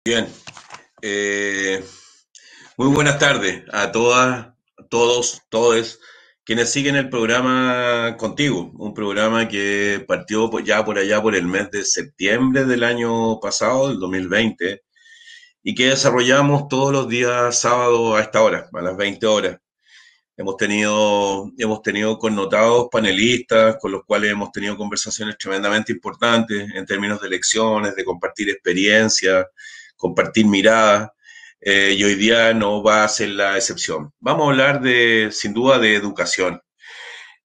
Bien, eh, muy buenas tardes a todas, todos, todes quienes siguen el programa contigo, un programa que partió ya por allá por el mes de septiembre del año pasado, del 2020, y que desarrollamos todos los días sábados a esta hora, a las 20 horas. Hemos tenido connotados panelistas con los cuales hemos tenido conversaciones tremendamente importantes en términos de elecciones, de compartir experiencias, compartir miradas, y hoy día no va a ser la excepción. Vamos a hablar sin duda, de educación.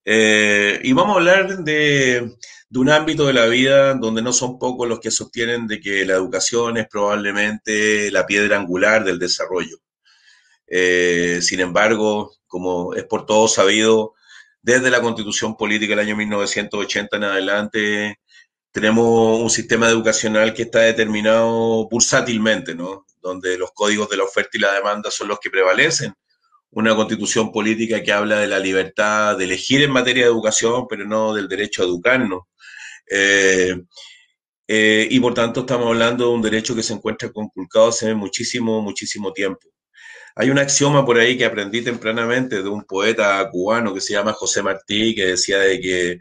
Y vamos a hablar de un ámbito de la vida donde no son pocos los que sostienen de que la educación es probablemente la piedra angular del desarrollo. Sin embargo, como es por todo sabido, desde la Constitución Política del año 1980 en adelante, tenemos un sistema educacional que está determinado bursátilmente, ¿no? Donde los códigos de la oferta y la demanda son los que prevalecen. Una constitución política que habla de la libertad de elegir en materia de educación, pero no del derecho a educarnos. Eh, y por tanto estamos hablando de un derecho que se encuentra conculcado hace muchísimo, muchísimo tiempo. Hay un axioma por ahí que aprendí tempranamente de un poeta cubano que se llama José Martí, que decía de que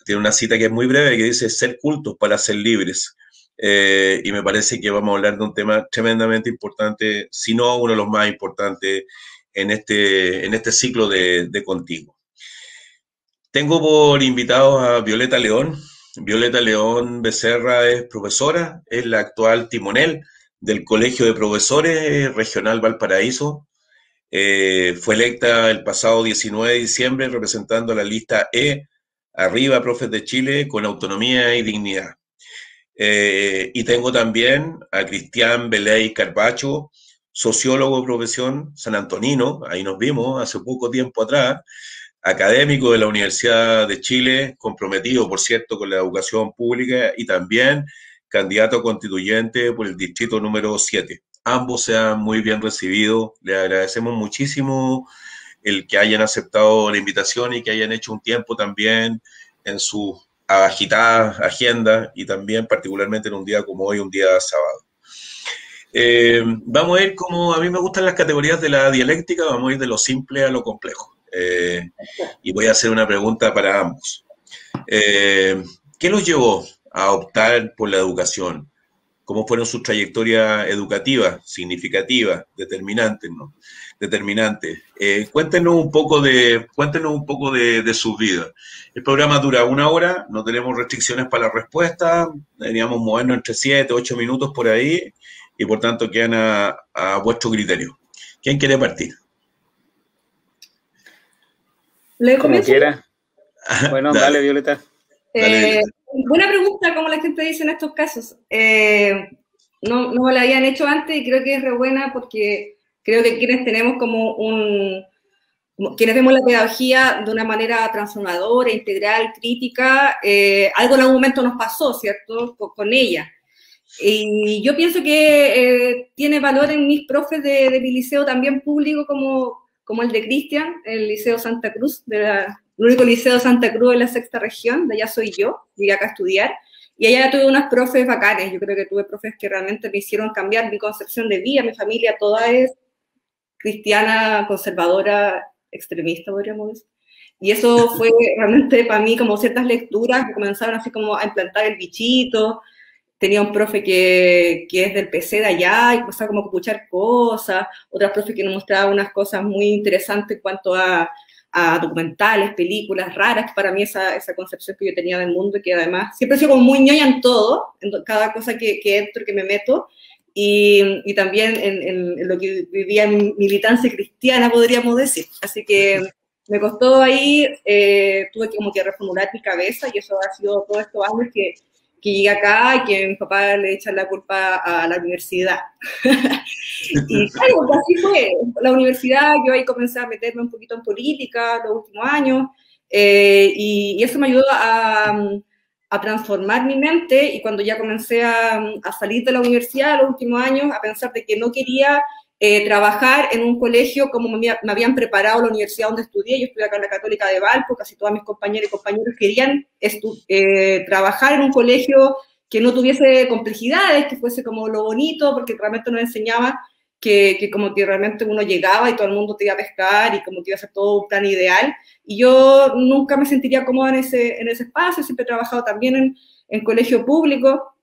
tiene una cita que es muy breve, que dice ser cultos para ser libres. Y me parece que vamos a hablar de un tema tremendamente importante, si no uno de los más importantes en este ciclo de Contigo. Tengo por invitados a Violeta León. Violeta León Becerra es profesora, es la actual timonel del Colegio de Profesores Regional Valparaíso. Fue electa el pasado 19 de diciembre representando a la lista E, arriba, Profes de Chile, con autonomía y dignidad. Y tengo también a Cristian Beley Carbacho, sociólogo de profesión sanantonino, ahí nos vimos hace poco tiempo atrás, académico de la Universidad de Chile, comprometido, por cierto, con la educación pública y también candidato constituyente por el distrito número 7. Ambos sean muy bien recibidos. Les agradecemos muchísimo el que hayan aceptado la invitación y que hayan hecho un tiempo también en su agitada agenda y también particularmente en un día como hoy, un día sábado. Vamos a ir como a mí me gustan las categorías de la dialéctica, vamos a ir de lo simple a lo complejo. Y voy a hacer una pregunta para ambos. ¿Qué los llevó a optar por la educación? ¿Cómo fueron sus trayectorias educativas, significativas, determinantes, ¿no? Determinantes. Cuéntenos un poco de sus vidas. El programa dura 1 hora, no tenemos restricciones para la respuesta, deberíamos movernos entre 7, 8 minutos por ahí, y por tanto quedan a vuestro criterio. ¿Quién quiere partir? ¿Le Como comienzo? quiera. Bueno, Dale, dale, Violeta. dale, Eh, Violeta. Buena pregunta, como la gente dice en estos casos. No me la habían hecho antes y creo que es re buena porque creo que quienes tenemos quienes vemos la pedagogía de una manera transformadora, integral, crítica, algo en algún momento nos pasó, ¿cierto?, con ella. Y yo pienso que tiene valor en mis profes de mi liceo también público como el de Cristian, el Liceo Santa Cruz, el único liceo de Santa Cruz en la sexta región, de allá soy yo, llegué acá a estudiar, y allá tuve unas profes bacanes, yo creo que tuve profes que realmente me hicieron cambiar mi concepción de vida, mi familia toda es cristiana, conservadora, extremista, podríamos decir. Y eso fue realmente para mí como ciertas lecturas que comenzaron así como a implantar el bichito. Tenía un profe que es del PC de allá y empezaba como a escuchar cosas, otras profes que nos mostraban unas cosas muy interesantes en cuanto a documentales, películas raras, que para mí esa concepción que yo tenía del mundo y que además siempre he sido como muy ñoña en todo, en cada cosa que entro, que me meto, y también en lo que vivía en militancia cristiana, podríamos decir. Así que me costó ahí, tuve como que reformular mi cabeza y eso ha sido todos estos años que llegué acá y que mi papá le echan la culpa a la universidad. Y claro, pues así fue. La universidad, yo ahí comencé a meterme un poquito en política los últimos años, y eso me ayudó a transformar mi mente, y cuando ya comencé a salir de la universidad los últimos años, a pensar de que no quería trabajar en un colegio como me habían preparado la universidad donde estudié. Yo estudié acá en la Católica de Valpo, casi todas mis compañeras y compañeros querían trabajar en un colegio que no tuviese complejidades, que fuese como lo bonito, porque realmente nos enseñaba que como que realmente uno llegaba y todo el mundo te iba a pescar y como que iba a ser todo un plan ideal. Y yo nunca me sentiría cómoda en ese espacio, siempre he trabajado también en colegio público,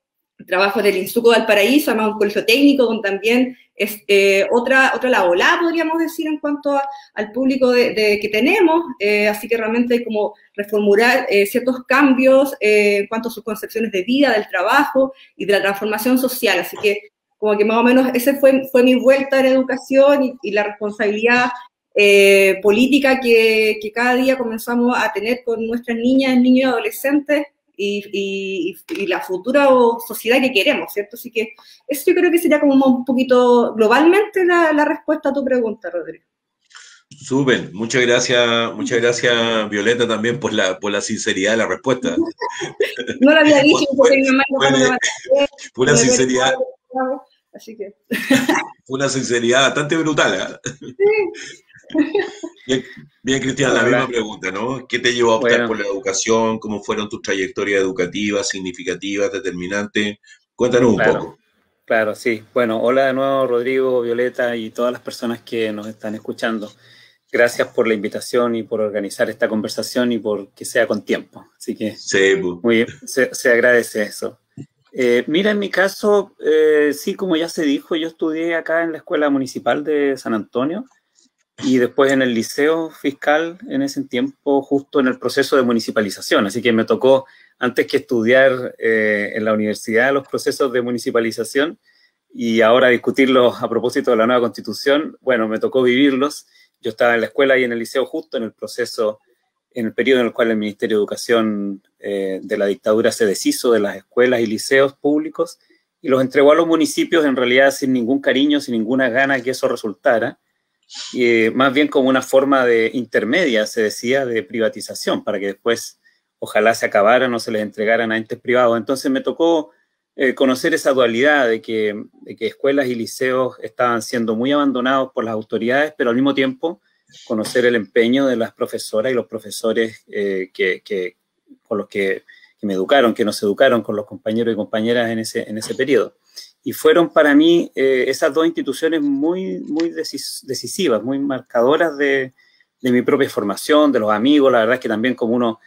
trabajo en el Instituto de Valparaíso, además un colegio técnico, donde también es otra la ola, podríamos decir, en cuanto al público que tenemos, así que realmente hay como reformular ciertos cambios en cuanto a sus concepciones de vida, del trabajo y de la transformación social, así que como que más o menos ese fue mi vuelta en educación y la responsabilidad política que cada día comenzamos a tener con nuestras niñas, niños y adolescentes, y la futura sociedad que queremos, ¿cierto? Así que eso yo creo que sería como un poquito globalmente la respuesta a tu pregunta, Rodrigo. Súper, muchas gracias Violeta también por la sinceridad de la respuesta. No lo había dicho, porque mi mamá fue una sinceridad. Así que. Fue una sinceridad bastante brutal, ¿eh? Sí. Bien, Cristian, la misma pregunta, ¿no? ¿Qué te llevó a optar por la educación? ¿Cómo fueron tus trayectorias educativas, significativas, determinantes? Cuéntanos un poco. Claro, sí. Bueno, hola de nuevo, Rodrigo, Violeta y todas las personas que nos están escuchando. Gracias por la invitación y por organizar esta conversación y por que sea con tiempo. Así que sí, muy bien, se agradece eso. Mira, en mi caso, sí, como ya se dijo, yo estudié acá en la Escuela Municipal de San Antonio y después en el Liceo Fiscal en ese tiempo, justo en el proceso de municipalización. Así que me tocó, antes que estudiar en la universidad, los procesos de municipalización y ahora discutirlos a propósito de la nueva Constitución, bueno, me tocó vivirlos. Yo estaba en la escuela y en el liceo justo en el proceso, en el periodo en el cual el Ministerio de Educación de la dictadura se deshizo de las escuelas y liceos públicos y los entregó a los municipios en realidad sin ningún cariño, sin ninguna gana que eso resultara, y más bien como una forma de intermedia, se decía, de privatización, para que después ojalá se acabaran o se les entregaran a entes privados. Entonces me tocó conocer esa dualidad de que escuelas y liceos estaban siendo muy abandonados por las autoridades, pero al mismo tiempo conocer el empeño de las profesoras y los profesores con los que me educaron, que nos educaron con los compañeros y compañeras en ese periodo. Y fueron para mí esas dos instituciones muy decisivas, muy marcadoras de mi propia formación, de los amigos. La verdad es que también como uno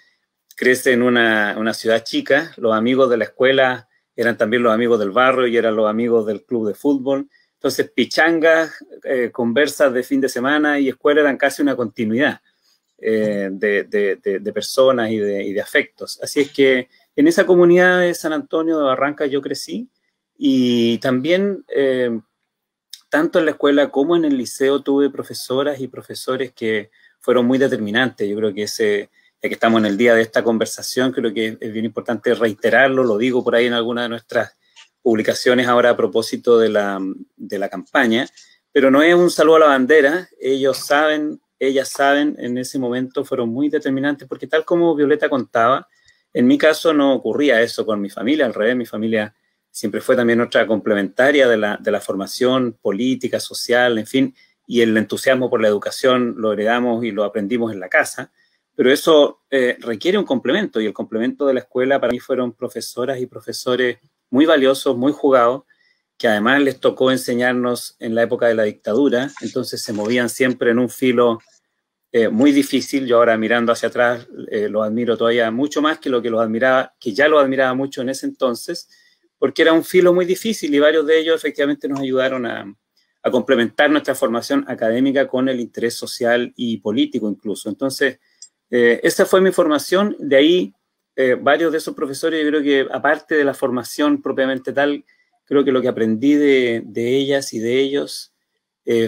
crece en una ciudad chica, los amigos de la escuela eran también los amigos del barrio y eran los amigos del club de fútbol. Entonces, pichangas, conversas de fin de semana y escuela eran casi una continuidad de personas y de afectos. Así es que en esa comunidad de San Antonio de Barrancas yo crecí y también, tanto en la escuela como en el liceo, tuve profesoras y profesores que fueron muy determinantes. Yo creo que ya que estamos en el día de esta conversación, creo que es bien importante reiterarlo, lo digo por ahí en alguna de nuestras publicaciones ahora a propósito de la campaña, pero no es un saludo a la bandera, ellos saben, ellas saben, en ese momento fueron muy determinantes, porque tal como Violeta contaba, en mi caso no ocurría eso con mi familia, al revés, mi familia siempre fue también otra complementaria de la formación política, social, en fin, y el entusiasmo por la educación lo heredamos y lo aprendimos en la casa, pero eso requiere un complemento, y el complemento de la escuela para mí fueron profesoras y profesores muy valiosos, muy jugados, que además les tocó enseñarnos en la época de la dictadura, entonces se movían siempre en un filo muy difícil. Yo ahora mirando hacia atrás los admiro todavía mucho más que lo que los admiraba, que ya los admiraba mucho en ese entonces, porque era un filo muy difícil y varios de ellos efectivamente nos ayudaron a complementar nuestra formación académica con el interés social y político incluso. Entonces, esa fue mi formación. De ahí, varios de esos profesores, yo creo que aparte de la formación propiamente tal, creo que lo que aprendí de ellas y de ellos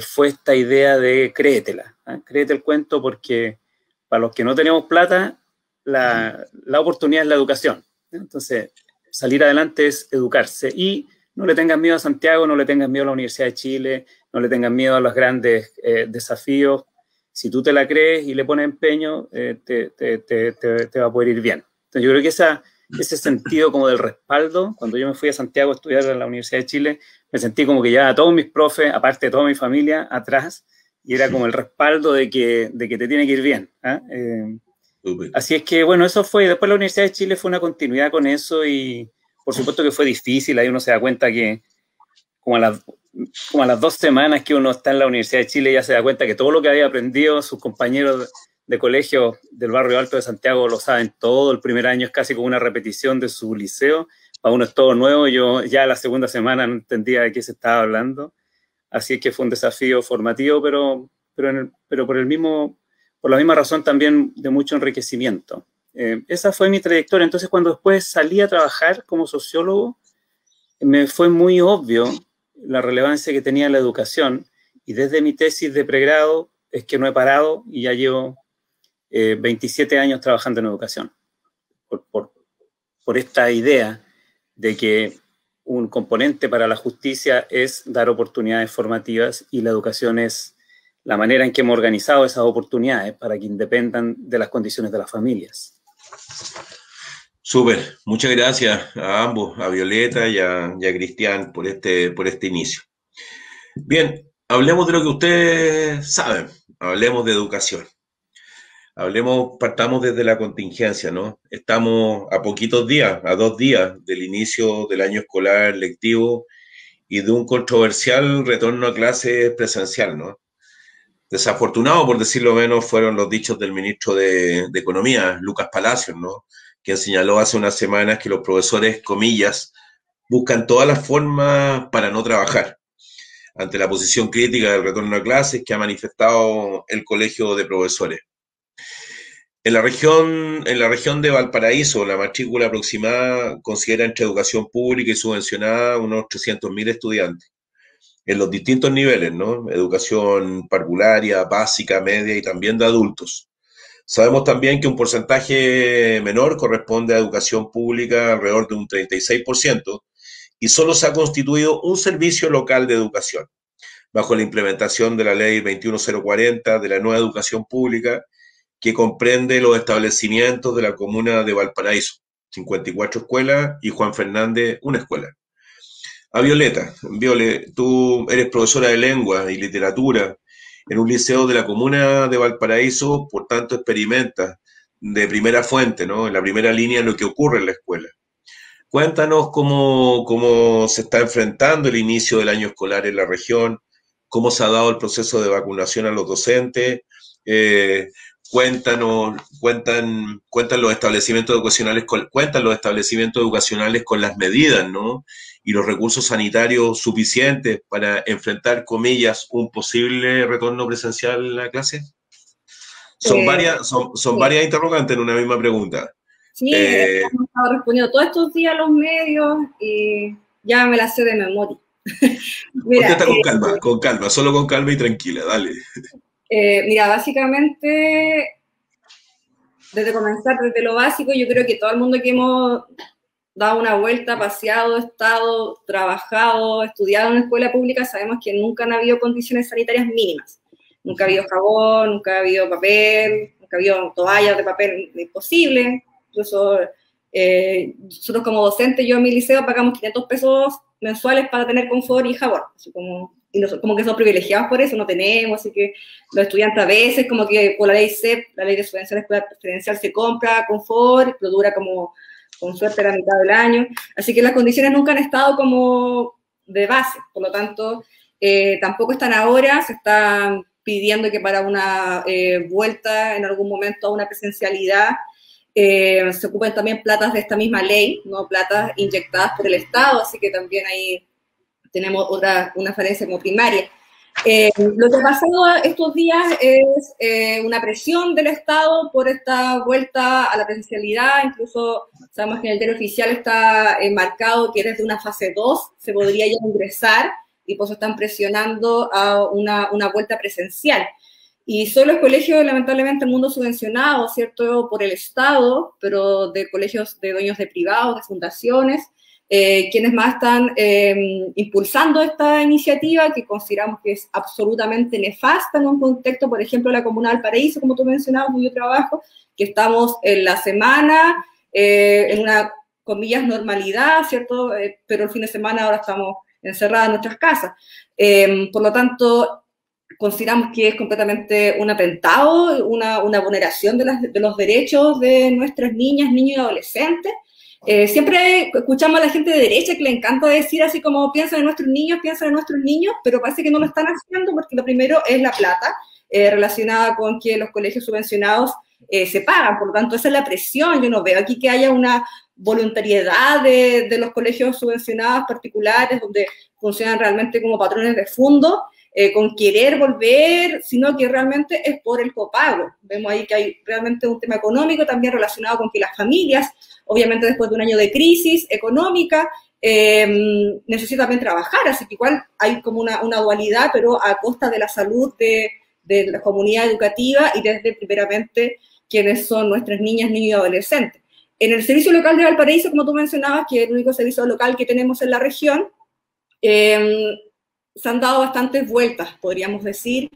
fue esta idea de créetela, ¿eh? Créete el cuento, porque para los que no tenemos plata, la oportunidad es la educación, ¿eh? Entonces, salir adelante es educarse y no le tengas miedo a Santiago, no le tengas miedo a la Universidad de Chile, no le tengas miedo a los grandes desafíos. Si tú te la crees y le pones empeño, te va a poder ir bien. Entonces, yo creo que ese sentido como del respaldo, cuando yo me fui a Santiago a estudiar en la Universidad de Chile, me sentí como que ya a todos mis profes, aparte de toda mi familia, atrás, y era como el respaldo de que te tiene que ir bien, ¿eh? Así es que, bueno, eso fue. Después la Universidad de Chile fue una continuidad con eso y por supuesto que fue difícil, ahí uno se da cuenta que como a las 2 semanas que uno está en la Universidad de Chile ya se da cuenta que todo lo que había aprendido sus compañeros de colegio del barrio Alto de Santiago lo saben todo. El primer año es casi como una repetición de su liceo, para uno es todo nuevo. Yo ya la segunda semana no entendía de qué se estaba hablando, así es que fue un desafío formativo, pero por la misma razón también de mucho enriquecimiento. Esa fue mi trayectoria. Entonces, cuando después salí a trabajar como sociólogo, me fue muy obvio la relevancia que tenía la educación, y desde mi tesis de pregrado es que no he parado y ya llevo 27 años trabajando en educación, por esta idea de que un componente para la justicia es dar oportunidades formativas, y la educación es la manera en que hemos organizado esas oportunidades para que independan de las condiciones de las familias. Súper, muchas gracias a ambos, a Violeta y a Cristian por este inicio. Bien, hablemos de lo que ustedes saben, hablemos de educación. Partamos desde la contingencia, ¿no? Estamos a poquitos días, a 2 días del inicio del año escolar lectivo y de un controversial retorno a clases presencial, ¿no? Desafortunado, por decirlo menos, fueron los dichos del ministro de Economía, Lucas Palacios, ¿no? Quien señaló hace unas semanas que los profesores, comillas, buscan todas las formas para no trabajar, ante la posición crítica del retorno a clases que ha manifestado el Colegio de Profesores. En la región de Valparaíso, la matrícula aproximada considera entre educación pública y subvencionada unos 300.000 estudiantes, en los distintos niveles, ¿no? Educación parvularia, básica, media y también de adultos. Sabemos también que un porcentaje menor corresponde a educación pública, alrededor de un 36%, y solo se ha constituido un servicio local de educación, bajo la implementación de la ley 21040 de la nueva educación pública, que comprende los establecimientos de la comuna de Valparaíso, 54 escuelas, y Juan Fernández, una escuela. A Violeta, tú eres profesora de lengua y literatura en un liceo de la comuna de Valparaíso, por tanto experimentas de primera fuente, ¿no? En la primera línea lo que ocurre en la escuela. Cuéntanos cómo se está enfrentando el inicio del año escolar en la región, cómo se ha dado el proceso de vacunación a los docentes. Cuentan los establecimientos educacionales con las medidas, ¿no? Y los recursos sanitarios suficientes para enfrentar, comillas, un posible retorno presencial a la clase. Son varias interrogantes en una misma pregunta. Sí, hemos estado respondiendo todos estos días a los medios y ya me la sé de memoria. Mira, con calma, solo con calma y tranquila, dale. Mira, básicamente, desde lo básico, yo creo que todo el mundo que hemos dado una vuelta, paseado, estado, trabajado, estudiado en una escuela pública, sabemos que nunca han habido condiciones sanitarias mínimas. Nunca ha habido jabón, nunca ha habido papel, nunca ha habido toallas de papel imposible. Incluso nosotros como docentes, yo en mi liceo pagamos 500 pesos mensuales para tener confort y jabón. Así como que somos privilegiados por eso, no tenemos, así que los estudiantes a veces, como que por la ley CEP, la ley de subvención escolar preferencial, se compra confort, pero dura como, con suerte, la mitad del año. Así que las condiciones nunca han estado como de base, por lo tanto, tampoco están ahora, se están pidiendo que para una vuelta en algún momento a una presencialidad se ocupen también platas de esta misma ley, no platas inyectadas por el Estado, así que también ahí tenemos una falencia como primaria. Lo que ha pasado estos días es una presión del Estado por esta vuelta a la presencialidad. Incluso sabemos que en el diario oficial está marcado que desde una fase 2 se podría ya ingresar, y por eso están presionando a una vuelta presencial. Y son los colegios, lamentablemente, el mundo subvencionado, ¿cierto?, por el Estado, pero de colegios de dueños de privados, de fundaciones, quienes más están impulsando esta iniciativa, que consideramos que es absolutamente nefasta en un contexto, por ejemplo, la Comuna de Valparaíso, como tú mencionabas, donde yo trabajo, que estamos en la semana, en una, comillas, normalidad, ¿cierto?, pero el fin de semana ahora estamos encerradas en nuestras casas. Por lo tanto, consideramos que es completamente un atentado, una vulneración de los derechos de nuestras niñas, niños y adolescentes. Siempre escuchamos a la gente de derecha que le encanta decir así como piensan en nuestros niños, pero parece que no lo están haciendo porque lo primero es la plata relacionada con que los colegios subvencionados se pagan, por lo tanto esa es la presión. Yo no veo aquí que haya una voluntariedad de los colegios subvencionados particulares donde funcionan realmente como patrones de fondo, con querer volver, sino que realmente es por el copago. Vemos ahí que hay realmente un tema económico también relacionado con que las familias, obviamente después de un año de crisis económica, necesitan también trabajar, así que igual hay como una dualidad, pero a costa de la salud de la comunidad educativa y desde primeramente quienes son nuestras niñas, niños y adolescentes. En el servicio local de Valparaíso, como tú mencionabas, que es el único servicio local que tenemos en la región, se han dado bastantes vueltas, podríamos decir,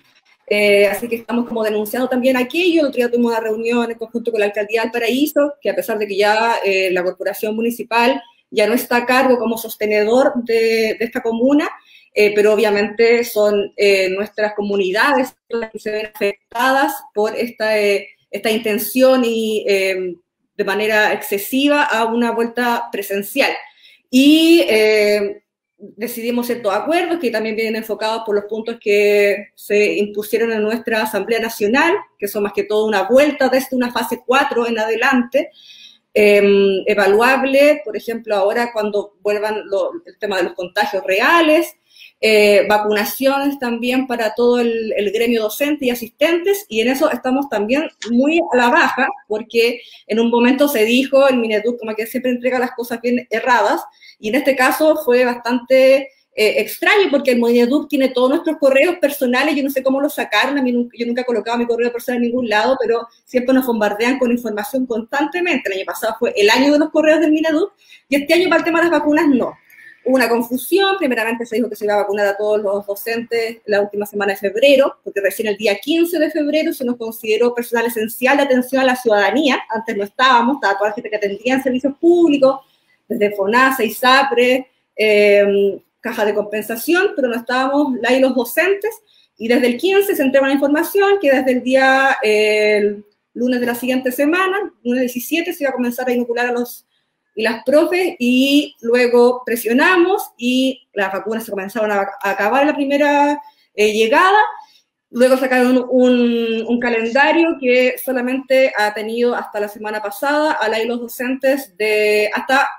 así que estamos como denunciando también aquello. El otro día tuvimos una reunión en conjunto con la Alcaldía de Valparaíso, que a pesar de que ya la Corporación Municipal ya no está a cargo como sostenedor de esta comuna, pero obviamente son nuestras comunidades las que se ven afectadas por esta intención y de manera excesiva a una vuelta presencial. Y decidimos ciertos acuerdos que también vienen enfocados por los puntos que se impusieron en nuestra Asamblea Nacional, que son más que todo una vuelta desde una fase 4 en adelante, evaluable, por ejemplo, ahora cuando vuelvan el tema de los contagios reales, vacunaciones también para todo el gremio docente y asistentes, y en eso estamos también muy a la baja, porque en un momento se dijo, el Mineduc como que siempre entrega las cosas bien erradas, y en este caso fue bastante extraño, porque el Mineduc tiene todos nuestros correos personales, yo no sé cómo los sacaron, yo nunca he colocado mi correo personal en ningún lado, pero siempre nos bombardean con información constantemente. El año pasado fue el año de los correos del Mineduc, y este año para el tema de las vacunas no. Hubo una confusión, primeramente se dijo que se iba a vacunar a todos los docentes la última semana de febrero, porque recién el día 15 de febrero se nos consideró personal esencial de atención a la ciudadanía. Antes no estábamos, estaba toda la gente que atendía en servicios públicos, desde FONASA, ISAPRE, caja de compensación, pero no estábamos ahí los docentes, y desde el 15 se entregó la información que desde el día lunes de la siguiente semana, lunes 17, se iba a comenzar a inocular a los y las profes, y luego presionamos y las vacunas se comenzaron a acabar en la primera llegada. Luego sacaron un calendario que solamente ha tenido hasta la semana pasada a la y los docentes de hasta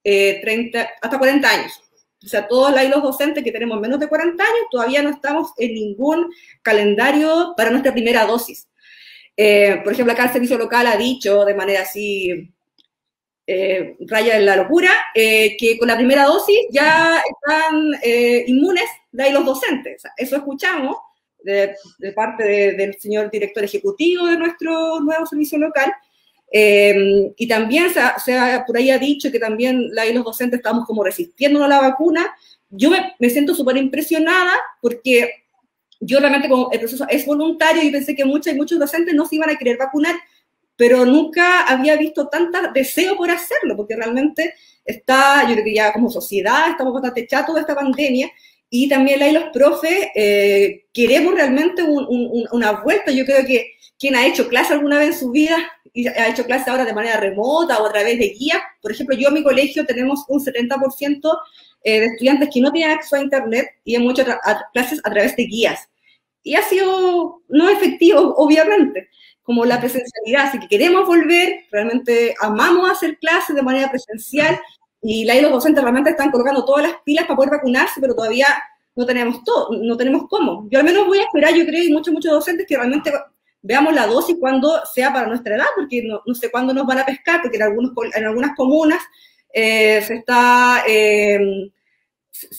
40 años. O sea, todos los docentes que tenemos menos de 40 años todavía no estamos en ningún calendario para nuestra primera dosis. Por ejemplo, acá el servicio local ha dicho de manera así raya en la locura, que con la primera dosis ya están inmunes los docentes. O sea, eso escuchamos de parte del señor director ejecutivo de nuestro nuevo servicio local, y también por ahí ha dicho que también los docentes estamos como resistiéndonos a la vacuna. Yo me siento súper impresionada porque yo realmente, como el proceso es voluntario, y pensé que muchos docentes no se iban a querer vacunar, pero nunca había visto tanto deseo por hacerlo, porque realmente yo creo que ya como sociedad estamos bastante chatos de esta pandemia, y también ahí los profes queremos realmente una vuelta. Yo creo que quien ha hecho clase alguna vez en su vida, y ha hecho clase ahora de manera remota o a través de guías, por ejemplo, yo en mi colegio tenemos un 70% de estudiantes que no tienen acceso a internet, y hemos hecho clases a través de guías, y ha sido no efectivo, obviamente, como la presencialidad. Así que queremos volver, realmente amamos hacer clases de manera presencial, y los docentes realmente están colocando todas las pilas para poder vacunarse, pero todavía no tenemos cómo. Yo al menos voy a esperar, yo creo, y muchos docentes, que realmente veamos la dosis cuando sea para nuestra edad, porque no sé cuándo nos van a pescar, porque en algunas comunas se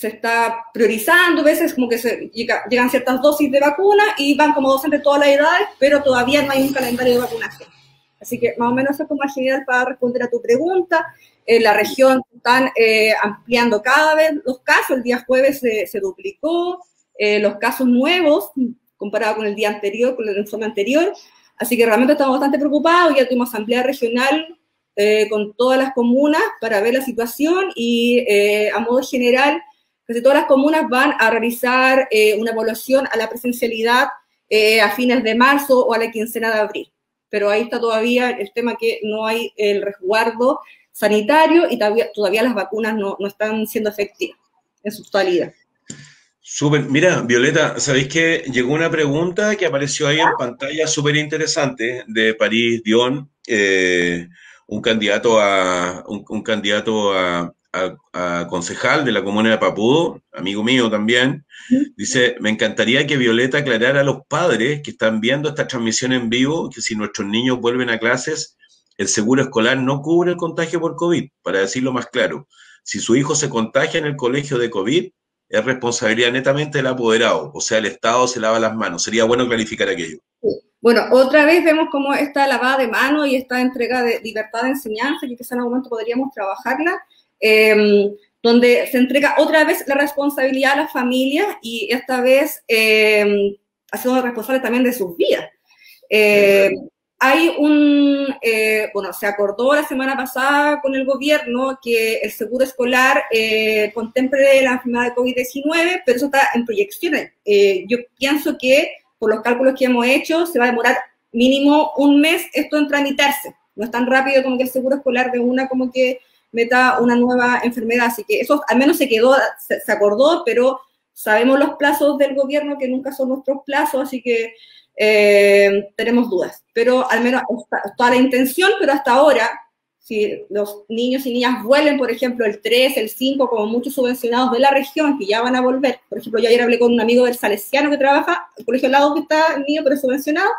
está priorizando, a veces como que llegan ciertas dosis de vacuna y van como docentes de todas las edades, pero todavía no hay un calendario de vacunación. Así que más o menos eso es como general para responder a tu pregunta. En la región están ampliando cada vez los casos. El día jueves se duplicó los casos nuevos comparado con el día anterior, con el informe anterior. Así que realmente estamos bastante preocupados. Ya tuvimos asamblea regional con todas las comunas para ver la situación, y a modo general casi todas las comunas van a realizar una evaluación a la presencialidad a fines de marzo o a la quincena de abril. Pero ahí está todavía el tema que no hay el resguardo sanitario y todavía las vacunas no están siendo efectivas en su totalidad. Súper. Mira, Violeta, ¿sabéis que llegó una pregunta que apareció ahí en pantalla súper interesante de París Dion, un candidato a concejal de la comuna de Papudo, amigo mío también? Dice, me encantaría que Violeta aclarara a los padres que están viendo esta transmisión en vivo que si nuestros niños vuelven a clases, el seguro escolar no cubre el contagio por COVID, para decirlo más claro. Si su hijo se contagia en el colegio de COVID, es responsabilidad netamente del apoderado, o sea, el Estado se lava las manos. Sería bueno clarificar aquello. Sí. Bueno, otra vez vemos cómo esta lavada de manos y esta entrega de libertad de enseñanza, que quizá en algún momento podríamos trabajarla, donde se entrega otra vez la responsabilidad a las familias y esta vez haciendo responsables también de sus vidas. Hay bueno, se acordó la semana pasada con el gobierno que el seguro escolar contemple la enfermedad de COVID-19, pero eso está en proyecciones. Yo pienso que, por los cálculos que hemos hecho, se va a demorar mínimo un mes esto en tramitarse. No es tan rápido como que el seguro escolar de una como que meta una nueva enfermedad. Así que eso al menos se quedó, se acordó, pero sabemos los plazos del gobierno que nunca son nuestros plazos, así que tenemos dudas, pero al menos está la intención, pero hasta ahora, si los niños y niñas vuelven, por ejemplo, el 3, el 5, como muchos subvencionados de la región, que ya van a volver, por ejemplo, yo ayer hablé con un amigo del Salesiano que trabaja, el colegio al lado que está el niño, pero es subvencionado,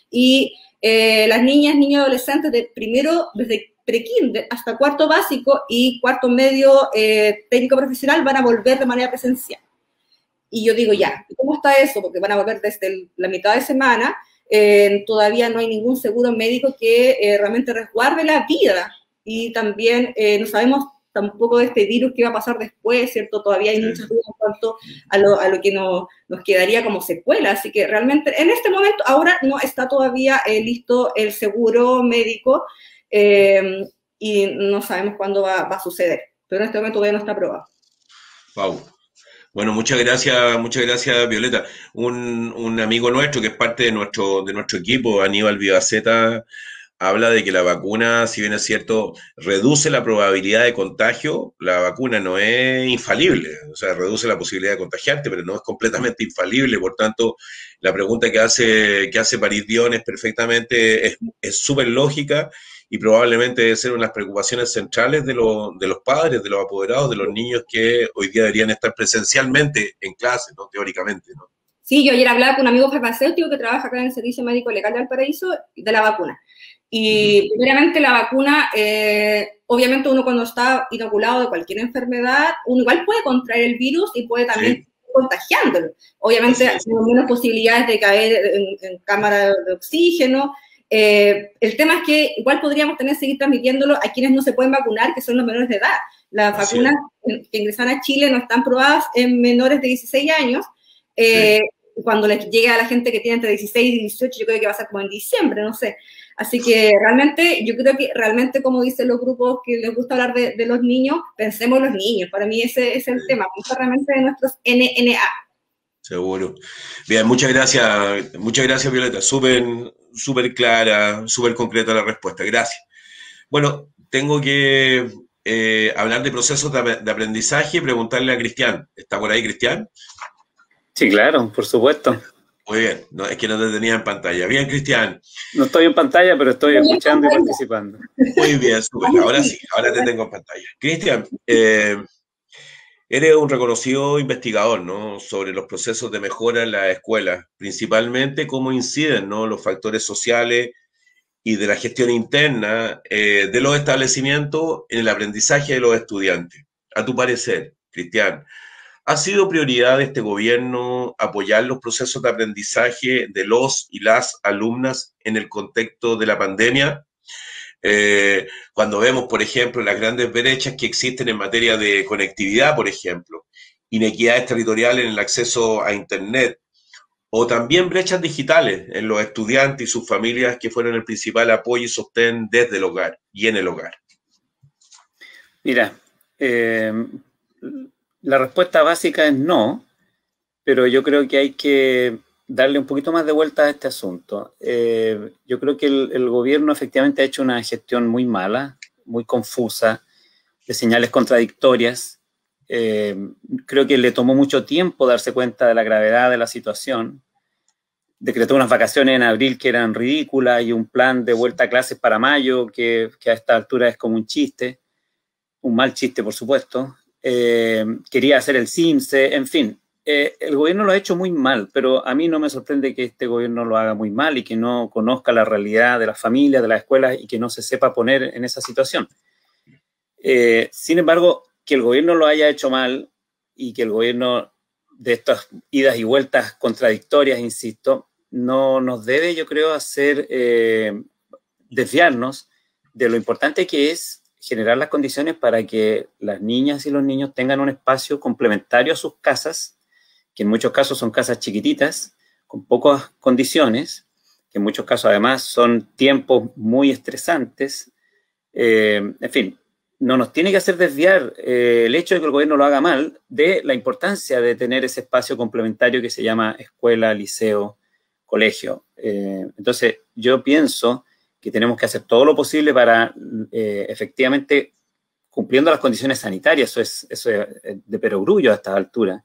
y las niñas, niños, adolescentes de primero, desde prekinder hasta cuarto básico y cuarto medio técnico profesional van a volver de manera presencial. Y yo digo, ya, ¿cómo está eso? Porque van a volver desde la mitad de semana, todavía no hay ningún seguro médico que realmente resguarde la vida. Y también no sabemos tampoco de este virus qué va a pasar después, ¿cierto? Todavía hay muchas dudas en cuanto a lo que nos quedaría como secuela. Así que realmente, en este momento, ahora no está todavía listo el seguro médico y no sabemos cuándo va a suceder. Pero en este momento todavía no está aprobado. Wow. Bueno, muchas gracias, Violeta. Un amigo nuestro que es parte de nuestro equipo, Aníbal Vivaceta, habla de que la vacuna, si bien es cierto, reduce la probabilidad de contagio, la vacuna no es infalible, o sea, reduce la posibilidad de contagiarte, pero no es completamente infalible. Por tanto, la pregunta que hace París Dion es perfectamente, es súper lógica y probablemente debe ser una de las preocupaciones centrales de los padres, de los apoderados, de los niños que hoy día deberían estar presencialmente en clase, ¿no? Teóricamente, ¿no? Sí, yo ayer hablaba con un amigo farmacéutico que trabaja acá en el Servicio Médico Legal de Valparaíso de la vacuna. Y primeramente la vacuna, obviamente uno cuando está inoculado de cualquier enfermedad, uno igual puede contraer el virus y puede también contagiándolo. Obviamente hay menos posibilidades de caer en cámara de oxígeno. El tema es que igual podríamos seguir transmitiéndolo a quienes no se pueden vacunar, que son los menores de edad. Las vacunas que ingresan a Chile no están probadas en menores de 16 años. Cuando les llegue a la gente que tiene entre 16 y 18, yo creo que va a ser como en diciembre, no sé. Así que realmente, yo creo que realmente, como dicen los grupos que les gusta hablar de los niños, pensemos en los niños. Para mí ese es el tema, pensar realmente en nuestros NNA. Seguro. Bien, muchas gracias, Violeta. Súper clara, súper concreta la respuesta. Gracias. Bueno, tengo que hablar de procesos de aprendizaje y preguntarle a Cristian. ¿Está por ahí, Cristian? Sí, claro, por supuesto. Muy bien, no, es que no te tenía en pantalla. Bien, Cristian. No estoy en pantalla, pero estoy escuchando y participando. Muy bien, súper. Ahora sí, ahora te tengo en pantalla. Cristian, eres un reconocido investigador, ¿no? Sobre los procesos de mejora en las escuelas, principalmente cómo inciden, ¿no? Los factores sociales y de la gestión interna de los establecimientos en el aprendizaje de los estudiantes. A tu parecer, Cristian, ¿ha sido prioridad de este gobierno apoyar los procesos de aprendizaje de los y las alumnas en el contexto de la pandemia? Cuando vemos, por ejemplo, las grandes brechas que existen en materia de conectividad, por ejemplo, inequidades territoriales en el acceso a Internet, o también brechas digitales en los estudiantes y sus familias que fueron el principal apoyo y sostén desde el hogar y en el hogar. Mira, la respuesta básica es no, pero yo creo que hay que darle un poquito más de vuelta a este asunto. Yo creo que el gobierno efectivamente ha hecho una gestión muy mala muy confusa, de señales contradictorias. Creo que le tomó mucho tiempo darse cuenta de la gravedad de la situación. Decretó unas vacaciones en abril que eran ridículas y un plan de vuelta a clases para mayo que a esta altura es como un chiste, un mal chiste, por supuesto. Quería hacer el CIMSE, en fin. El gobierno lo ha hecho muy mal, pero a mí no me sorprende que este gobierno lo haga muy mal y que no conozca la realidad de las familias, de las escuelas y que no se sepa poner en esa situación. Sin embargo, que el gobierno lo haya hecho mal y que el gobierno de estas idas y vueltas contradictorias, insisto, no nos debe, yo creo, hacer desviarnos de lo importante que es generar las condiciones para que las niñas y los niños tengan un espacio complementario a sus casas, que en muchos casos son casas chiquititas, con pocas condiciones, que en muchos casos además son tiempos muy estresantes. En fin, no nos tiene que hacer desviar el hecho de que el gobierno lo haga mal de la importancia de tener ese espacio complementario que se llama escuela, liceo, colegio. Entonces, yo pienso que tenemos que hacer todo lo posible para efectivamente, cumpliendo las condiciones sanitarias, eso es de perogrullo a estas alturas,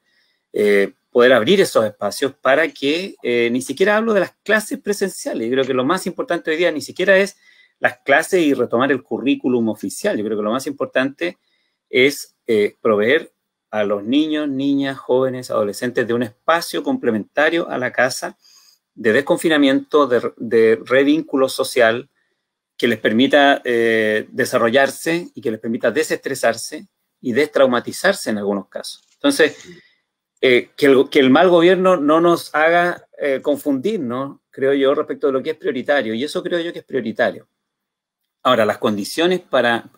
poder abrir esos espacios para que, ni siquiera hablo de las clases presenciales, yo creo que lo más importante hoy día ni siquiera es las clases y retomar el currículum oficial, yo creo que lo más importante es proveer a los niños, niñas, jóvenes, adolescentes de un espacio complementario a la casa, de desconfinamiento, de revínculo social, que les permita desarrollarse y que les permita desestresarse y destraumatizarse en algunos casos. Entonces, que el mal gobierno no nos haga confundirnos, creo yo, respecto de lo que es prioritario, y eso creo yo que es prioritario. Ahora, las condiciones para...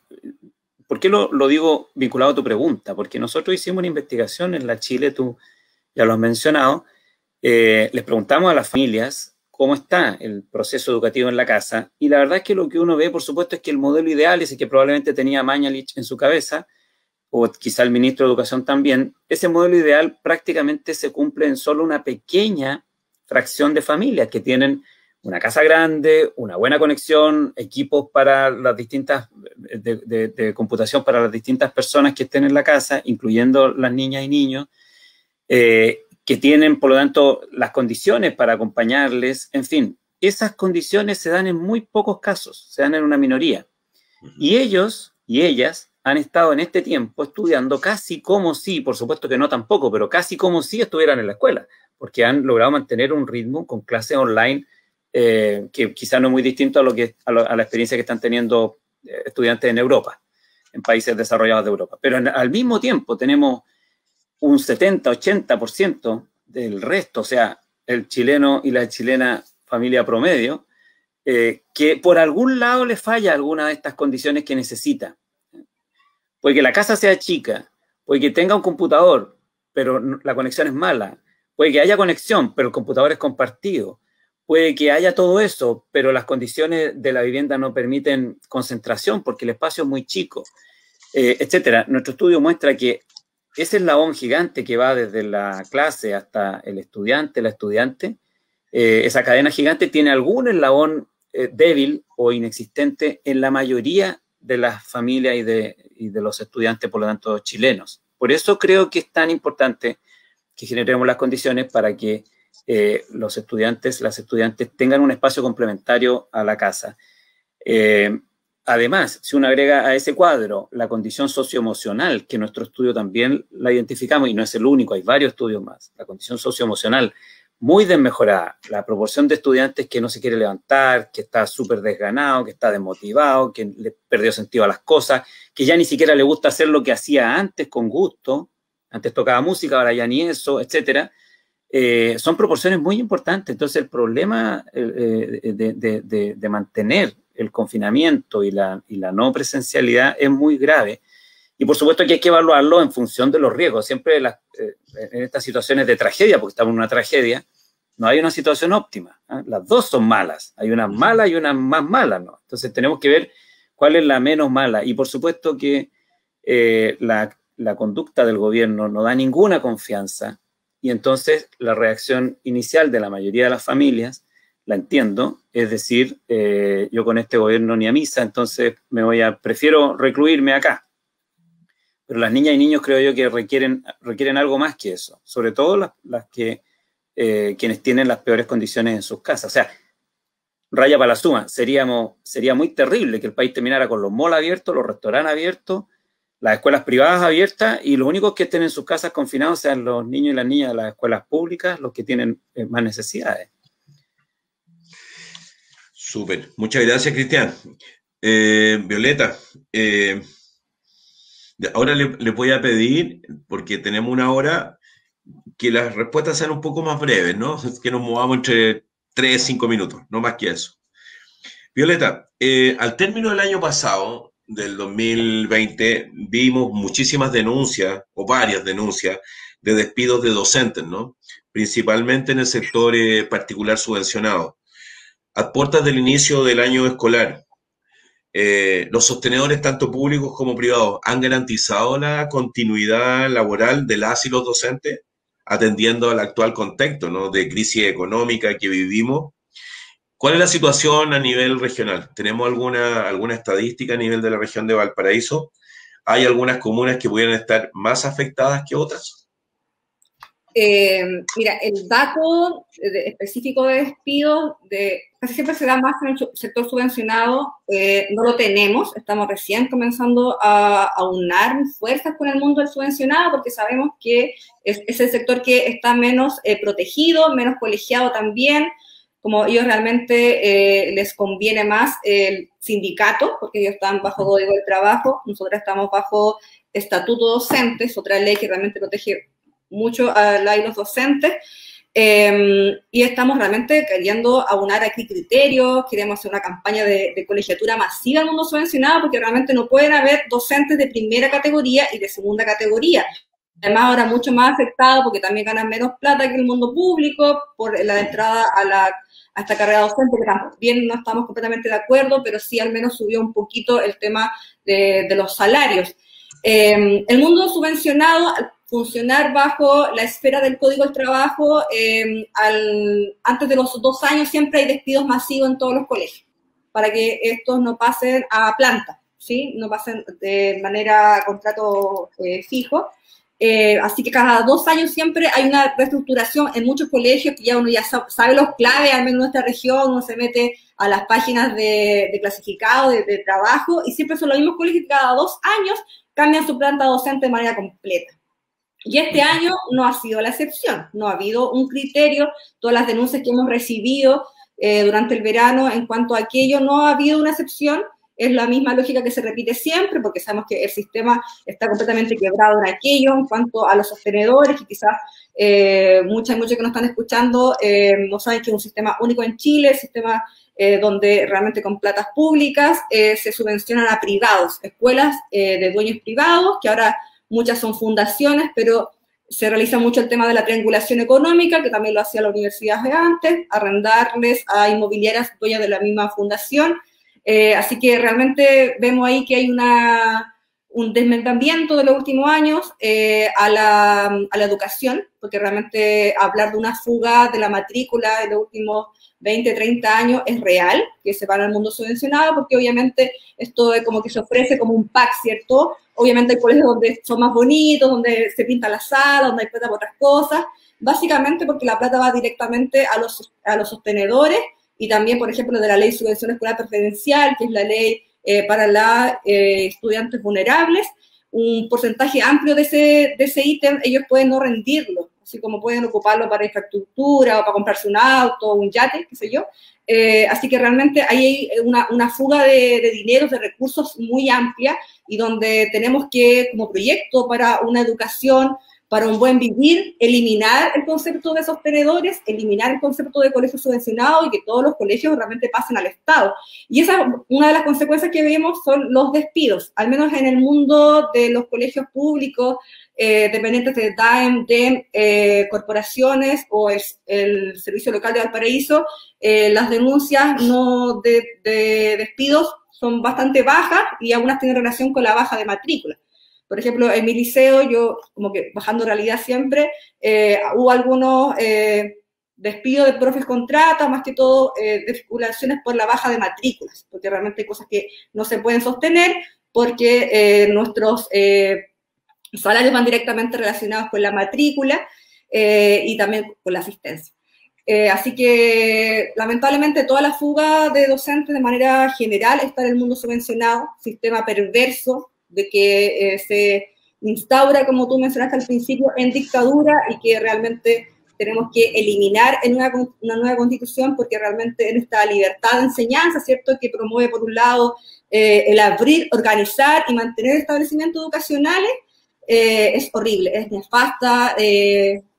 ¿Por qué lo digo vinculado a tu pregunta? Porque nosotros hicimos una investigación en la Chile, tú ya lo has mencionado, les preguntamos a las familias cómo está el proceso educativo en la casa, y la verdad es que lo que uno ve, por supuesto, es que el modelo ideal, ese que probablemente tenía Mañalich en su cabeza, o quizá el ministro de Educación también, ese modelo ideal prácticamente se cumple en solo una pequeña fracción de familias que tienen una casa grande, una buena conexión, equipos para las distintas, de computación para las distintas personas que estén en la casa, incluyendo las niñas y niños, que tienen, por lo tanto, las condiciones para acompañarles. En fin, esas condiciones se dan en muy pocos casos, se dan en una minoría. Y ellos y ellas han estado en este tiempo estudiando casi como si, por supuesto que no tampoco, pero casi como si estuvieran en la escuela, porque han logrado mantener un ritmo con clases online que quizá no es muy distinto a la experiencia que están teniendo estudiantes en Europa, en países desarrollados de Europa. Pero al mismo tiempo tenemos un 70-80% del resto, o sea, el chileno y la chilena familia promedio, que por algún lado le falla alguna de estas condiciones que necesita. Puede que la casa sea chica, puede que tenga un computador, pero la conexión es mala, puede que haya conexión, pero el computador es compartido, puede que haya todo eso, pero las condiciones de la vivienda no permiten concentración porque el espacio es muy chico, etcétera. Nuestro estudio muestra que ese eslabón gigante que va desde la clase hasta el estudiante, la estudiante, esa cadena gigante tiene algún eslabón débil o inexistente en la mayoría de las familias y de los estudiantes, por lo tanto, chilenos. Por eso creo que es tan importante que generemos las condiciones para que los estudiantes, las estudiantes tengan un espacio complementario a la casa. Además, si uno agrega a ese cuadro la condición socioemocional, que en nuestro estudio también la identificamos, y no es el único, hay varios estudios más, la condición socioemocional muy desmejorada, la proporción de estudiantes que no se quiere levantar, que está súper desganado, que está desmotivado, que le perdió sentido a las cosas, que ya ni siquiera le gusta hacer lo que hacía antes con gusto, antes tocaba música, ahora ya ni eso, etcétera, son proporciones muy importantes. Entonces el problema de mantener el confinamiento y la no presencialidad es muy grave. Y por supuesto que hay que evaluarlo en función de los riesgos. Siempre en estas situaciones de tragedia, porque estamos en una tragedia, no hay una situación óptima, ¿eh? Las dos son malas. Hay una mala y una más mala, ¿no? Entonces tenemos que ver cuál es la menos mala. Y por supuesto que la conducta del gobierno no da ninguna confianza. Y entonces la reacción inicial de la mayoría de las familias, la entiendo, es decir, yo con este gobierno ni a misa, entonces prefiero recluirme acá. Pero las niñas y niños creo yo que requieren algo más que eso, sobre todo las que quienes tienen las peores condiciones en sus casas. O sea, raya para la suma, sería muy terrible que el país terminara con los malls abiertos, los restaurantes abiertos, las escuelas privadas abiertas, y los únicos que estén en sus casas confinados sean los niños y las niñas de las escuelas públicas, los que tienen más necesidades. Súper. Muchas gracias, Cristian. Violeta, ahora le voy a pedir, porque tenemos una hora, que las respuestas sean un poco más breves, ¿no? Que nos movamos entre 3 y 5 minutos, no más que eso. Violeta, al término del año pasado, del 2020, vimos muchísimas denuncias, o varias denuncias, de despidos de docentes, ¿no? Principalmente en el sector particular subvencionado. A puertas del inicio del año escolar, los sostenedores, tanto públicos como privados, ¿han garantizado la continuidad laboral de las y los docentes, atendiendo al actual contexto, ¿no?, de crisis económica que vivimos? ¿Cuál es la situación a nivel regional? ¿Tenemos alguna estadística a nivel de la región de Valparaíso? ¿Hay algunas comunas que pudieran estar más afectadas que otras? Mira, el dato específico de despidos casi siempre se da más en el sector subvencionado, no lo tenemos, estamos recién comenzando a aunar fuerzas con el mundo del subvencionado, porque sabemos que es el sector que está menos protegido, menos colegiado también, como ellos realmente les conviene más el sindicato, porque ellos están bajo Código del Trabajo, nosotros estamos bajo Estatuto Docente, es otra ley que realmente protege mucho a los docentes, y estamos realmente queriendo aunar aquí criterios, queremos hacer una campaña de colegiatura masiva al mundo subvencionado, porque realmente no pueden haber docentes de primera categoría y de segunda categoría. Además, ahora mucho más afectado porque también ganan menos plata que el mundo público por la entrada a esta carrera docente, que también no estamos completamente de acuerdo, pero sí al menos subió un poquito el tema de los salarios. El mundo subvencionado, al funcionar bajo la esfera del Código del Trabajo, antes de los 2 años siempre hay despidos masivos en todos los colegios, para que estos no pasen a planta, ¿sí? No pasen de manera contrato fijo. Así que cada 2 años siempre hay una reestructuración en muchos colegios, que ya uno ya sabe los claves, al menos en nuestra región, uno se mete a las páginas de clasificado, de trabajo, y siempre son los mismos colegios que cada 2 años cambian su planta docente de manera completa. Y este año no ha sido la excepción, no ha habido un criterio, todas las denuncias que hemos recibido durante el verano en cuanto a aquello, no ha habido una excepción. Es la misma lógica que se repite siempre, porque sabemos que el sistema está completamente quebrado en aquello. En cuanto a los sostenedores, que quizás muchos que nos están escuchando no saben que es un sistema único en Chile, el sistema donde realmente con platas públicas se subvencionan a privados, escuelas de dueños privados, que ahora muchas son fundaciones, pero se realiza mucho el tema de la triangulación económica, que también lo hacía la universidad de antes, arrendarles a inmobiliarias dueñas de la misma fundación. Así que realmente vemos ahí que hay un desmembramiento de los últimos años a la educación, porque realmente hablar de una fuga de la matrícula de los últimos 20, 30 años es real, que se van al mundo subvencionado, porque obviamente esto es como que se ofrece como un pack, ¿cierto? Obviamente hay colegios donde son más bonitos, donde se pinta la sala, donde hay plata para otras cosas, básicamente porque la plata va directamente a los sostenedores. Y también, por ejemplo, de la ley de subvención escolar preferencial, que es la ley para los estudiantes vulnerables, un porcentaje amplio de ese ítem, ellos pueden no rendirlo, así como pueden ocuparlo para infraestructura o para comprarse un auto, un yate, qué sé yo. Así que realmente hay una fuga de dinero, de recursos muy amplia, y donde tenemos que, como proyecto para una educación, para un buen vivir, eliminar el concepto de sostenedores, eliminar el concepto de colegio subvencionado y que todos los colegios realmente pasen al Estado. Y esa, una de las consecuencias que vemos son los despidos, al menos en el mundo de los colegios públicos, dependientes de DAEM, DEM, corporaciones o el Servicio Local de Valparaíso, las denuncias de despidos son bastante bajas y algunas tienen relación con la baja de matrícula. Por ejemplo, en mi liceo, yo como que bajando realidad siempre, hubo algunos despido de profes contrata, más que todo desvinculaciones por la baja de matrículas, porque realmente hay cosas que no se pueden sostener, porque nuestros salarios van directamente relacionados con la matrícula y también con la asistencia. Así que, lamentablemente, toda la fuga de docentes de manera general está en el mundo subvencionado, sistema perverso de que se instaura, como tú mencionaste al principio, en dictadura y que realmente tenemos que eliminar en una nueva constitución, porque realmente en esta libertad de enseñanza, ¿cierto?, que promueve, por un lado, el abrir, organizar y mantener establecimientos educacionales, es horrible, es nefasta.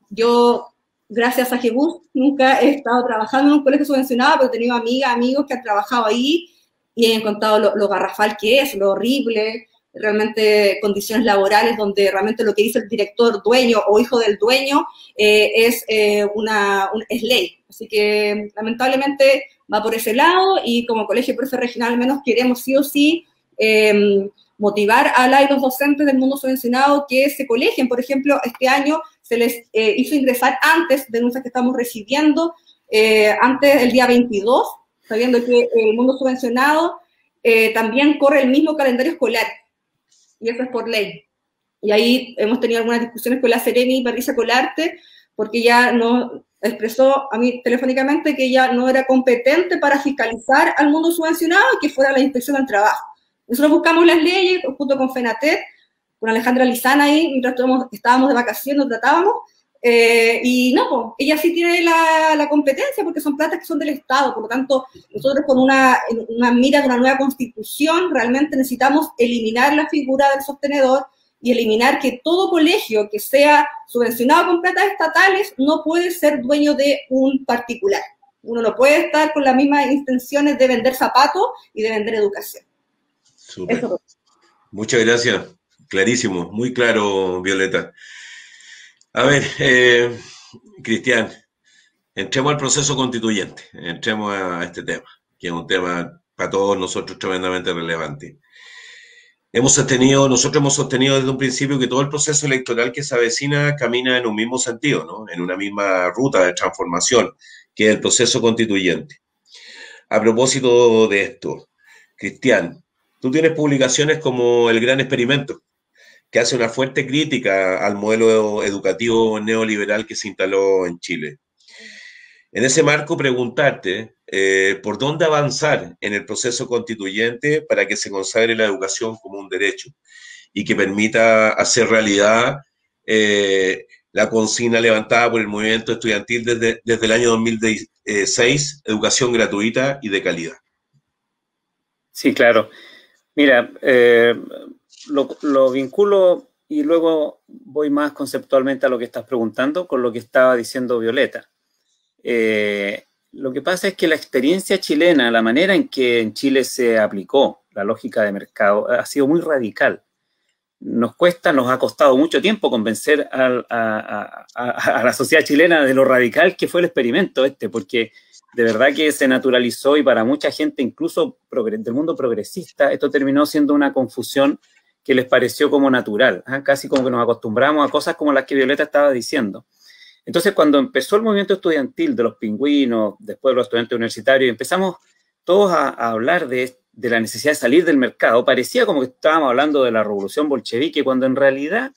Yo, gracias a Jebus, nunca he estado trabajando en un colegio subvencionado, pero he tenido amigas, amigos que han trabajado ahí y han contado lo garrafal que es, lo horrible, realmente condiciones laborales donde realmente lo que dice el director, dueño o hijo del dueño es ley. Así que, lamentablemente, va por ese lado y como colegio profe regional al menos queremos sí o sí motivar a los docentes del mundo subvencionado que se colegien. Por ejemplo, este año se les hizo ingresar antes, denuncias que estamos recibiendo, antes del día 22, sabiendo que el mundo subvencionado también corre el mismo calendario escolar, y eso es por ley. Y ahí hemos tenido algunas discusiones con la Seremi, Patricia Colarte, porque ella no expresó a mí telefónicamente que ella no era competente para fiscalizar al mundo subvencionado y que fuera la inspección del trabajo. Nosotros buscamos las leyes junto con FENATET, con Alejandra Lizana ahí, mientras estábamos de vacaciones, nos tratábamos, y no, pues, ella sí tiene la competencia porque son platas que son del Estado, por lo tanto, nosotros con una mira de una nueva constitución realmente necesitamos eliminar la figura del sostenedor y eliminar que todo colegio que sea subvencionado con platas estatales no puede ser dueño de un particular. Uno no puede estar con las mismas intenciones de vender zapatos y de vender educación. Súper. Muchas gracias. Clarísimo, muy claro, Violeta. A ver, Cristian, entremos al proceso constituyente, entremos a este tema, que es un tema para todos nosotros tremendamente relevante. Nosotros hemos sostenido desde un principio que todo el proceso electoral que se avecina camina en un mismo sentido, ¿no? En una misma ruta de transformación, que es el proceso constituyente. A propósito de esto, Cristian, tú tienes publicaciones como El Gran Experimento, que hace una fuerte crítica al modelo educativo neoliberal que se instaló en Chile. En ese marco, preguntarte por dónde avanzar en el proceso constituyente para que se consagre la educación como un derecho y que permita hacer realidad la consigna levantada por el movimiento estudiantil desde el año 2006, educación gratuita y de calidad. Sí, claro. Mira, lo vinculo y luego voy más conceptualmente a lo que estás preguntando con lo que estaba diciendo Violeta. Lo que pasa es que la experiencia chilena, la manera en que en Chile se aplicó la lógica de mercado, ha sido muy radical. Nos ha costado mucho tiempo convencer a la sociedad chilena de lo radical que fue el experimento porque de verdad que se naturalizó y para mucha gente, incluso del mundo progresista, esto terminó siendo una confusión que les pareció como natural, casi como que nos acostumbramos a cosas como las que Violeta estaba diciendo. Entonces, cuando empezó el movimiento estudiantil de los pingüinos, después de los estudiantes universitarios, empezamos todos a hablar de la necesidad de salir del mercado, parecía como que estábamos hablando de la revolución bolchevique, cuando en realidad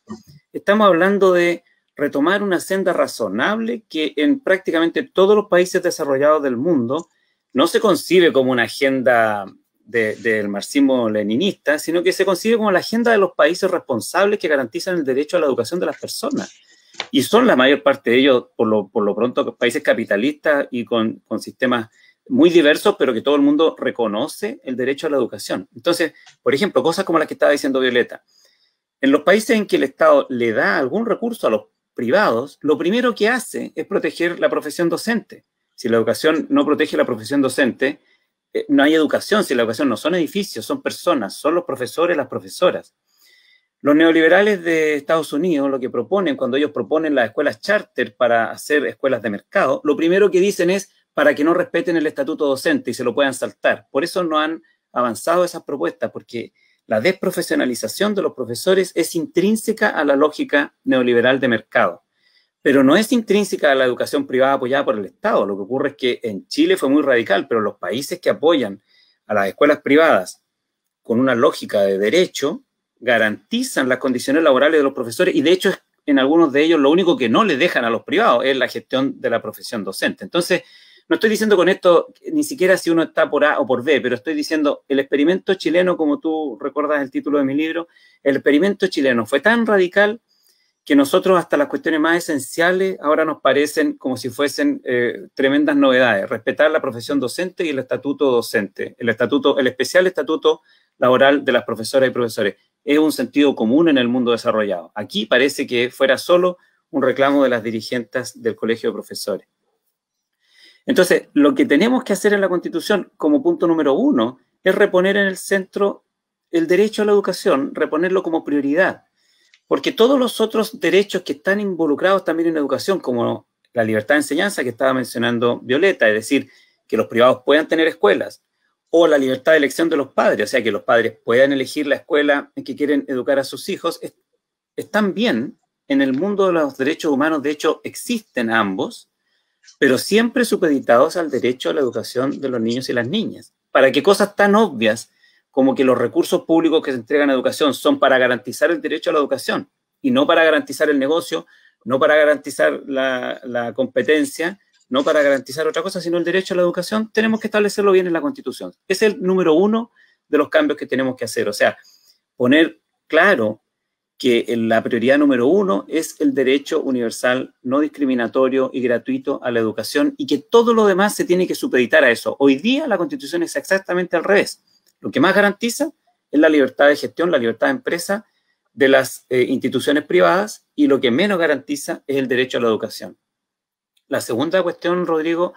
estamos hablando de retomar una senda razonable que en prácticamente todos los países desarrollados del mundo no se concibe como una agenda del marxismo-leninista, sino que se concibe como la agenda de los países responsables que garantizan el derecho a la educación de las personas. Y son la mayor parte de ellos, por lo pronto, países capitalistas y con sistemas muy diversos, pero que todo el mundo reconoce el derecho a la educación. Entonces, por ejemplo, cosas como las que estaba diciendo Violeta. En los países en que el Estado le da algún recurso a los privados, lo primero que hace es proteger la profesión docente. Si la educación no protege la profesión docente, no hay educación. Si la educación no son edificios, son personas, son los profesores, las profesoras. Los neoliberales de Estados Unidos lo que proponen, cuando ellos proponen las escuelas charter para hacer escuelas de mercado, lo primero que dicen es para que no respeten el estatuto docente y se lo puedan saltar. Por eso no han avanzado esas propuestas, porque la desprofesionalización de los profesores es intrínseca a la lógica neoliberal de mercado. pero no es intrínseca a la educación privada apoyada por el Estado. Lo que ocurre es que en Chile fue muy radical, pero los países que apoyan a las escuelas privadas con una lógica de derecho garantizan las condiciones laborales de los profesores y de hecho en algunos de ellos lo único que no le dejan a los privados es la gestión de la profesión docente. Entonces, no estoy diciendo con esto ni siquiera si uno está por A o por B, pero estoy diciendo el experimento chileno, como tú recuerdas el título de mi libro, el experimento chileno fue tan radical que nosotros hasta las cuestiones más esenciales ahora nos parecen como si fuesen tremendas novedades. Respetar la profesión docente y el estatuto docente, el especial estatuto laboral de las profesoras y profesores. Es un sentido común en el mundo desarrollado. Aquí parece que fuera solo un reclamo de las dirigentes del Colegio de Profesores. Entonces, lo que tenemos que hacer en la Constitución, como punto número 1, es reponer en el centro el derecho a la educación, reponerlo como prioridad. Porque todos los otros derechos que están involucrados también en educación, como la libertad de enseñanza que estaba mencionando Violeta, es decir, que los privados puedan tener escuelas, o la libertad de elección de los padres, o sea, que los padres puedan elegir la escuela en que quieren educar a sus hijos, están bien en el mundo de los derechos humanos. De hecho, existen ambos, pero siempre supeditados al derecho a la educación de los niños y las niñas. Para que cosas tan obvias como que los recursos públicos que se entregan a educación son para garantizar el derecho a la educación y no para garantizar el negocio, no para garantizar la competencia, no para garantizar otra cosa, sino el derecho a la educación, tenemos que establecerlo bien en la Constitución. Es el número 1 de los cambios que tenemos que hacer. O sea, poner claro que la prioridad número 1 es el derecho universal, no discriminatorio y gratuito a la educación y que todo lo demás se tiene que supeditar a eso. Hoy día la Constitución es exactamente al revés. Lo que más garantiza es la libertad de gestión, la libertad de empresa de las instituciones privadas y lo que menos garantiza es el derecho a la educación. La segunda cuestión, Rodrigo,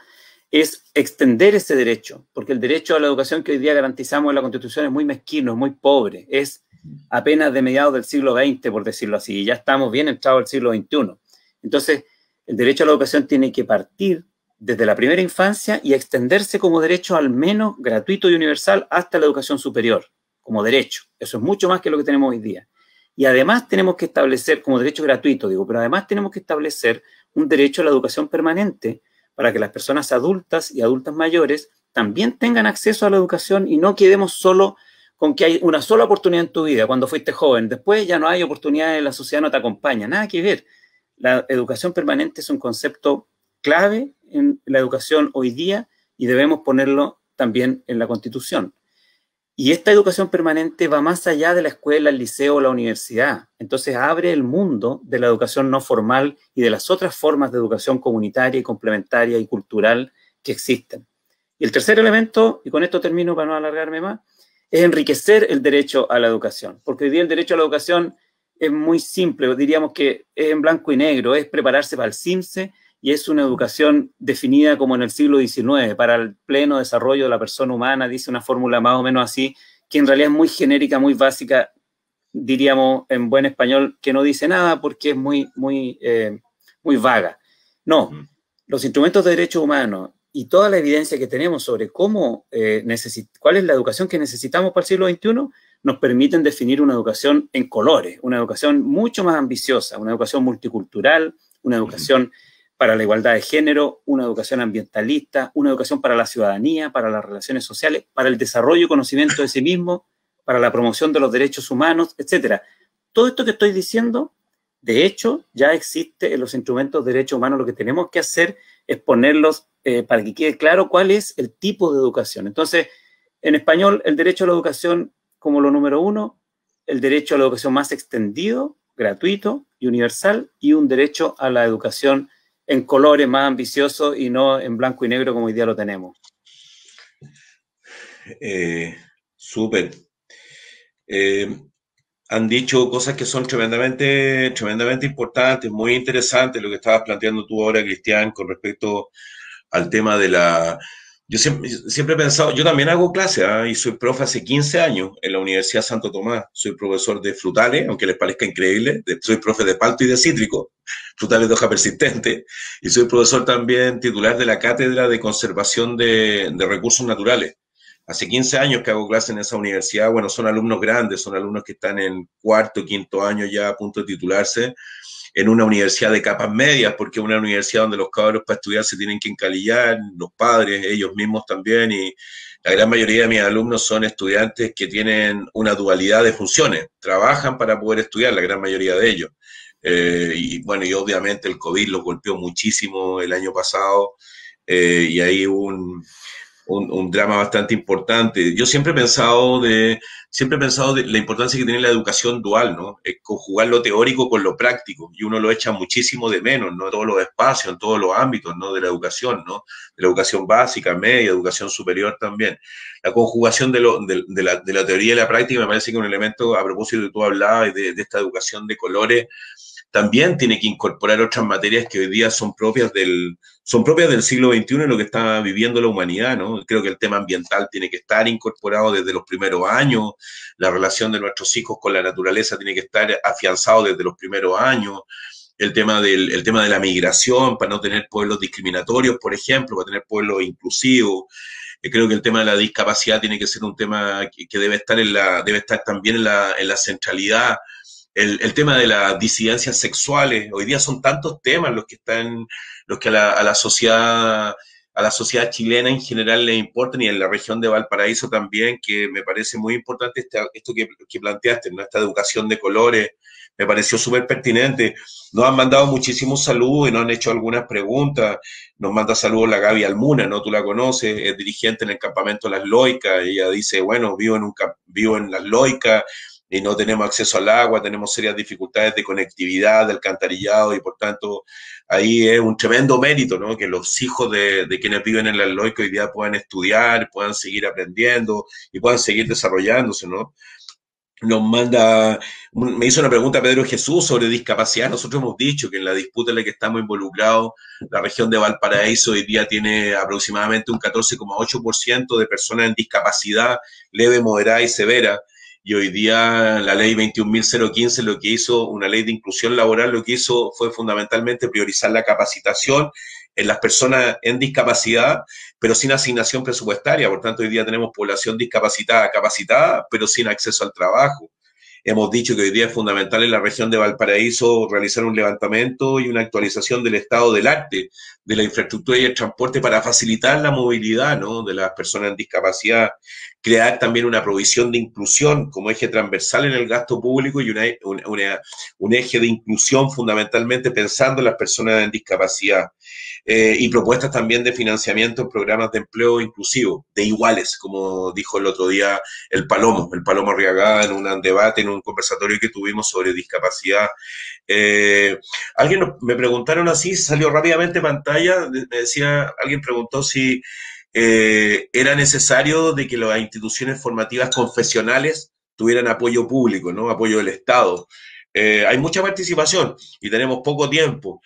es extender ese derecho, porque el derecho a la educación que hoy día garantizamos en la Constitución es muy mezquino, es muy pobre, es apenas de mediados del siglo XX, por decirlo así, y ya estamos bien entrados al siglo XXI. Entonces, el derecho a la educación tiene que partir desde la primera infancia y extenderse como derecho al menos gratuito y universal hasta la educación superior, como derecho. Eso es mucho más que lo que tenemos hoy día. Y además tenemos que establecer, como derecho gratuito, digo, pero además tenemos que establecer un derecho a la educación permanente para que las personas adultas y adultas mayores también tengan acceso a la educación y no quedemos solo con que hay una sola oportunidad en tu vida cuando fuiste joven. Después ya no hay oportunidades, la sociedad no te acompaña. Nada que ver. La educación permanente es un concepto clave en la educación hoy día y debemos ponerlo también en la Constitución. Y esta educación permanente va más allá de la escuela, el liceo o la universidad. Entonces abre el mundo de la educación no formal y de las otras formas de educación comunitaria y complementaria y cultural que existen. Y el tercer elemento, y con esto termino para no alargarme más, es enriquecer el derecho a la educación. Porque hoy día el derecho a la educación es muy simple, diríamos que es en blanco y negro, es prepararse para el CIMSE y es una educación definida como en el siglo XIX, para el pleno desarrollo de la persona humana, dice una fórmula más o menos así, que en realidad es muy genérica, muy básica, diríamos en buen español, que no dice nada porque es muy vaga. No, los instrumentos de derechos humanos y toda la evidencia que tenemos sobre cuál es la educación que necesitamos para el siglo XXI, nos permiten definir una educación en colores, una educación mucho más ambiciosa, una educación multicultural, una educación para la igualdad de género, una educación ambientalista, una educación para la ciudadanía, para las relaciones sociales, para el desarrollo y conocimiento de sí mismo, para la promoción de los derechos humanos, etc. Todo esto que estoy diciendo, de hecho, ya existe en los instrumentos de derechos humanos. Lo que tenemos que hacer es ponerlos para que quede claro cuál es el tipo de educación. Entonces, en español, el derecho a la educación como lo número 1, el derecho a la educación más extendido, gratuito y universal, y un derecho a la educación en colores más ambiciosos y no en blanco y negro como hoy día lo tenemos. Súper. Han dicho cosas que son tremendamente importantes, muy interesantes, lo que estabas planteando tú ahora, Cristian, con respecto al tema de la... Yo siempre he pensado, yo también hago clase, y soy profe hace 15 años en la Universidad Santo Tomás. Soy profesor de frutales, aunque les parezca increíble. Soy profe de palto y de cítrico, frutales de hoja persistente. Y soy profesor también titular de la Cátedra de Conservación de Recursos Naturales. Hace 15 años que hago clase en esa universidad. Bueno, son alumnos grandes, son alumnos que están en cuarto, quinto año ya a punto de titularse. en una universidad de capas medias, porque es una universidad donde los cabros para estudiar se tienen que encalillar, los padres, ellos mismos también, y la gran mayoría de mis alumnos son estudiantes que tienen una dualidad de funciones, trabajan para poder estudiar, la gran mayoría de ellos. Y bueno, y obviamente el COVID los golpeó muchísimo el año pasado, y ahí hubo un drama bastante importante. Yo siempre he pensado de la importancia que tiene la educación dual, ¿no? Conjugar lo teórico con lo práctico, y uno lo echa muchísimo de menos, ¿no? En todos los espacios, en todos los ámbitos, ¿no? De la educación, ¿no? De la educación básica, media, educación superior también. La conjugación de la teoría y la práctica me parece que es un elemento, a propósito de tú hablabas de esta educación de colores, también tiene que incorporar otras materias que hoy día son propias del siglo XXI y lo que está viviendo la humanidad, ¿no? Creo que el tema ambiental tiene que estar incorporado desde los primeros años, la relación de nuestros hijos con la naturaleza tiene que estar afianzado desde los primeros años, el tema de la migración, para no tener pueblos discriminatorios, por ejemplo, para tener pueblos inclusivos. Creo que el tema de la discapacidad tiene que ser un tema que debe estar también en la centralidad. El tema de las disidencias sexuales, hoy día son tantos temas los que a la sociedad chilena en general le importan, y en la región de Valparaíso también, que me parece muy importante esto que planteaste, ¿no? Esta educación de colores, me pareció súper pertinente. Nos han mandado muchísimos saludos y nos han hecho algunas preguntas. Nos manda saludos la Gaby Almuna, ¿no? Tú la conoces, es dirigente en el campamento Las Loicas. Ella dice, bueno, vivo en Las Loicas y no tenemos acceso al agua, tenemos serias dificultades de conectividad, de alcantarillado, y por tanto ahí es un tremendo mérito, ¿no? Que los hijos de quienes viven en Las Loicas hoy día puedan estudiar, puedan seguir aprendiendo y puedan seguir desarrollándose, ¿no? Me hizo una pregunta Pedro Jesús sobre discapacidad. Nosotros hemos dicho que en la disputa en la que estamos involucrados, la región de Valparaíso hoy día tiene aproximadamente un 14,8% de personas en discapacidad leve, moderada y severa. Y hoy día la ley 21.015 lo que hizo, una ley de inclusión laboral, lo que hizo fue fundamentalmente priorizar la capacitación en las personas en discapacidad, pero sin asignación presupuestaria. Por tanto, hoy día tenemos población discapacitada, capacitada, pero sin acceso al trabajo. Hemos dicho que hoy día es fundamental en la región de Valparaíso realizar un levantamiento y una actualización del estado del arte, de la infraestructura y el transporte para facilitar la movilidad, ¿no? De las personas en discapacidad. Crear también una provisión de inclusión como eje transversal en el gasto público y un eje de inclusión fundamentalmente pensando en las personas en discapacidad. Y propuestas también de financiamiento en programas de empleo inclusivo, de iguales, como dijo el otro día el Palomo Arriagada en un debate, en un conversatorio que tuvimos sobre discapacidad. Me preguntaron así, salió rápidamente pantalla, alguien preguntó si era necesario de que las instituciones formativas confesionales tuvieran apoyo público, ¿no? Apoyo del Estado. Hay mucha participación y tenemos poco tiempo.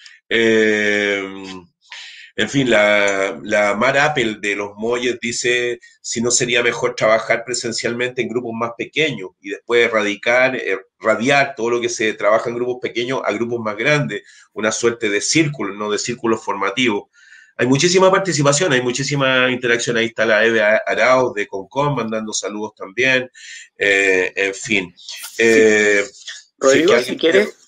En fin, la Mar Apple de Los Molles dice si no sería mejor trabajar presencialmente en grupos más pequeños y después radiar todo lo que se trabaja en grupos pequeños a grupos más grandes, una suerte de círculo, ¿no? De círculos formativos. Hay muchísima participación, hay muchísima interacción. Ahí está la Eve Arauz de Concom mandando saludos también. En fin. Rodrigo, si quieres...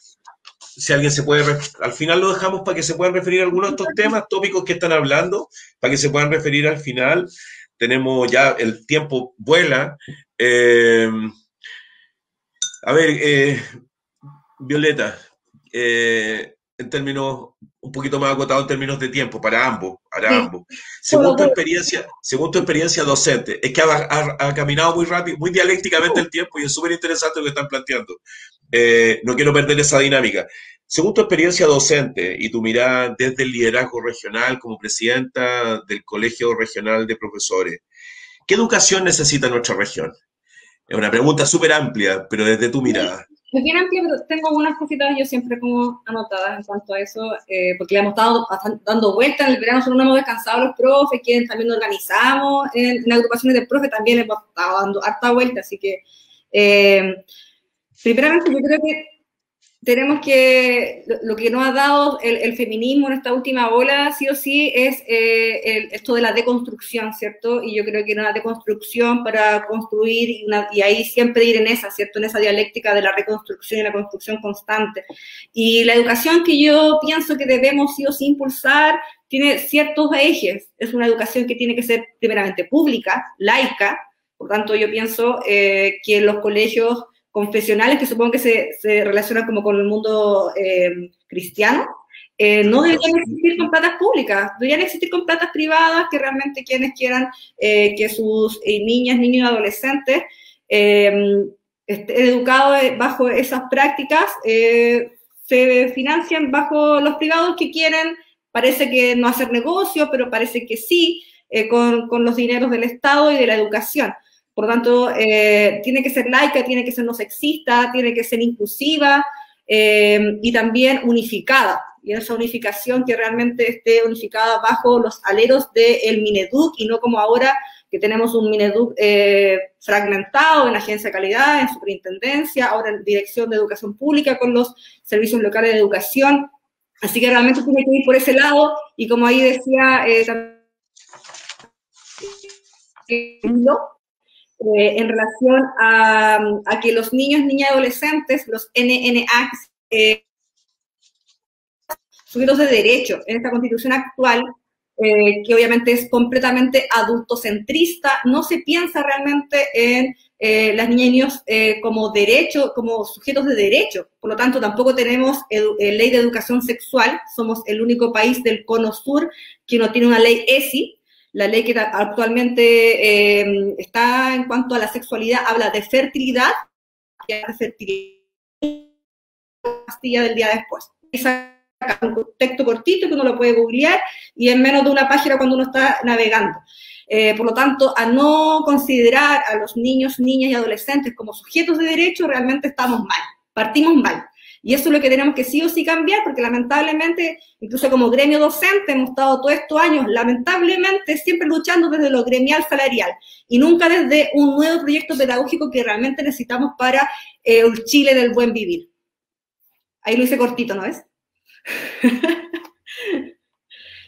Si alguien se puede, al final lo dejamos para que se puedan referir a algunos de estos temas, tópicos que están hablando, para que se puedan referir al final. Tenemos ya, el tiempo vuela. Violeta, en términos un poquito más acotados en términos de tiempo, para ambos. Según tu experiencia docente, es que ha caminado muy rápido, muy dialécticamente el tiempo, y es súper interesante lo que están planteando. No quiero perder esa dinámica. Según tu experiencia docente y tu mirada desde el liderazgo regional como presidenta del Colegio Regional de Profesores, ¿qué educación necesita nuestra región? Es una pregunta súper amplia, pero desde tu mirada. Es bien amplia, pero tengo algunas cositas yo siempre como anotadas en cuanto a eso, porque le hemos estado dando vueltas en el verano, nosotros no hemos descansado los profes, quienes también nos organizamos en agrupaciones de profes, también hemos estado dando harta vuelta, así que primeramente yo creo que tenemos que, lo que nos ha dado el feminismo en esta última ola, sí o sí, es esto de la deconstrucción, ¿cierto? Y yo creo que una deconstrucción para construir, y ahí siempre ir en esa, ¿cierto? En esa dialéctica de la reconstrucción y la construcción constante. Y la educación que yo pienso que debemos sí o sí impulsar tiene ciertos ejes. Es una educación que tiene que ser primeramente pública, laica, por tanto yo pienso que en los colegios confesionales, que supongo que se relacionan como con el mundo cristiano, no deberían existir con platas públicas, deberían existir con platas privadas, que realmente quienes quieran que sus niñas, niños y adolescentes estén educados bajo esas prácticas, se financian bajo los privados que quieren, parece que no hacer negocio, pero parece que sí, con los dineros del Estado y de la educación. Por lo tanto, tiene que ser laica, tiene que ser no sexista, tiene que ser inclusiva y también unificada. Y esa unificación que realmente esté unificada bajo los aleros del Mineduc y no como ahora que tenemos un Mineduc fragmentado en la Agencia de Calidad, en Superintendencia, ahora en Dirección de Educación Pública con los servicios locales de educación. Así que realmente tiene que ir por ese lado y como ahí decía también, en relación a que los niños, niñas y adolescentes, los NNA, sujetos de derecho en esta constitución actual, que obviamente es completamente adultocentrista, no se piensa realmente en las niñas y niños como derecho, como sujetos de derecho. Por lo tanto, tampoco tenemos ley de educación sexual, somos el único país del cono sur que no tiene una ley ESI. La ley que actualmente está en cuanto a la sexualidad habla de fertilidad, pastilla del día después. Un texto cortito que uno lo puede googlear y en menos de una página cuando uno está navegando. Por lo tanto, a no considerar a los niños, niñas y adolescentes como sujetos de derecho, realmente estamos mal, partimos mal. Y eso es lo que tenemos que sí o sí cambiar, porque lamentablemente, incluso como gremio docente, hemos estado todos estos años, lamentablemente, siempre luchando desde lo gremial salarial, y nunca desde un nuevo proyecto pedagógico que realmente necesitamos para el Chile del buen vivir. Ahí lo hice cortito, ¿no ves?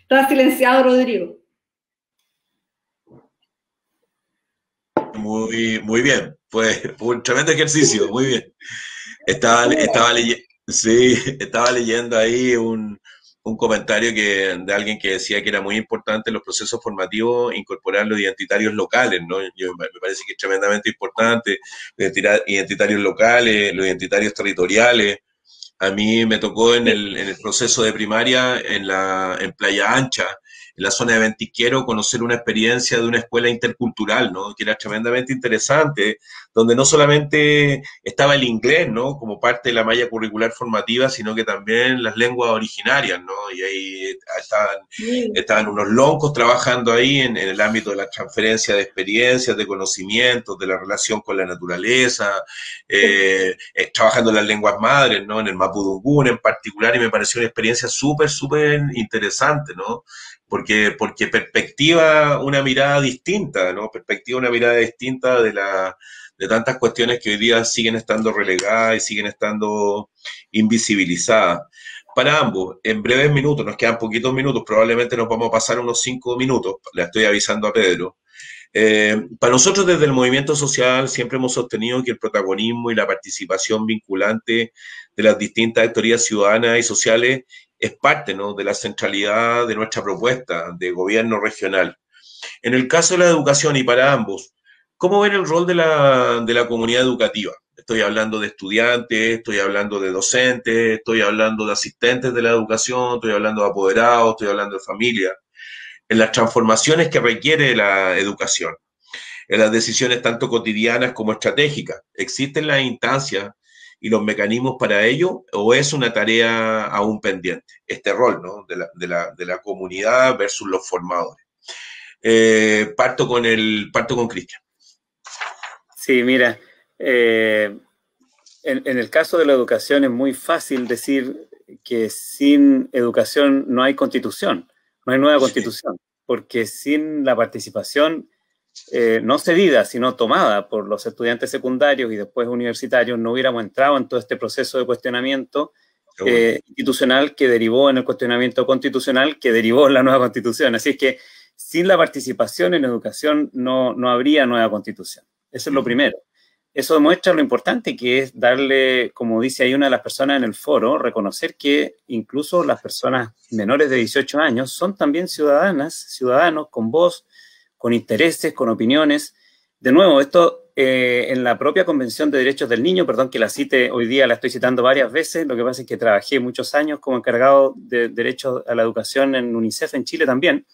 Estaba silenciado, Rodrigo. Muy bien, pues un tremendo ejercicio, muy bien. Estaba leyendo ahí un comentario de alguien que decía que era muy importante en los procesos formativos incorporar los identitarios locales, ¿no? Me parece que es tremendamente importante, los identitarios locales, los identitarios territoriales. A mí me tocó en el proceso de primaria en Playa Ancha, en la zona de Ventisquero, conocer una experiencia de una escuela intercultural, ¿no? Que era tremendamente interesante, donde no solamente estaba el inglés, ¿no? Como parte de la malla curricular formativa, sino que también las lenguas originarias, ¿no? Y ahí estaban unos loncos trabajando ahí en el ámbito de la transferencia de experiencias, de conocimientos, de la relación con la naturaleza, trabajando en las lenguas madres, ¿no? En el mapudungún en particular, y me pareció una experiencia súper interesante, ¿no? Porque perspectiva una mirada distinta, ¿no? Perspectiva una mirada distinta de tantas cuestiones que hoy día siguen estando relegadas y siguen estando invisibilizadas. Para ambos, en breves minutos, nos quedan poquitos minutos, probablemente nos vamos a pasar unos 5 minutos, le estoy avisando a Pedro. Para nosotros desde el movimiento social siempre hemos sostenido que el protagonismo y la participación vinculante de las distintas actorías ciudadanas y sociales es parte, ¿no?, de la centralidad de nuestra propuesta de gobierno regional. En el caso de la educación y para ambos, ¿cómo ven el rol de la comunidad educativa? Estoy hablando de estudiantes, estoy hablando de docentes, estoy hablando de asistentes de la educación, estoy hablando de apoderados, estoy hablando de familia, en las transformaciones que requiere la educación, en las decisiones tanto cotidianas como estratégicas. ¿Existen las instancias y los mecanismos para ello o es una tarea aún pendiente? Este rol, ¿no?, de la comunidad versus los formadores. Parto con Cristian. Sí, mira, en el caso de la educación es muy fácil decir que sin educación no hay constitución, no hay nueva constitución, porque sin la participación no cedida, sino tomada por los estudiantes secundarios y después universitarios, no hubiéramos entrado en todo este proceso de cuestionamiento institucional que derivó en el cuestionamiento constitucional, que derivó en la nueva Constitución. Así es que sin la participación en educación no habría nueva Constitución. Eso es lo primero. Eso demuestra lo importante que es darle, como dice ahí una de las personas en el foro, reconocer que incluso las personas menores de 18 años son también ciudadanos con voz, con intereses, con opiniones. De nuevo, esto en la propia Convención de Derechos del Niño, perdón que la cite hoy día, la estoy citando varias veces, lo que pasa es que trabajé muchos años como encargado de derechos a la educación en UNICEF en Chile también,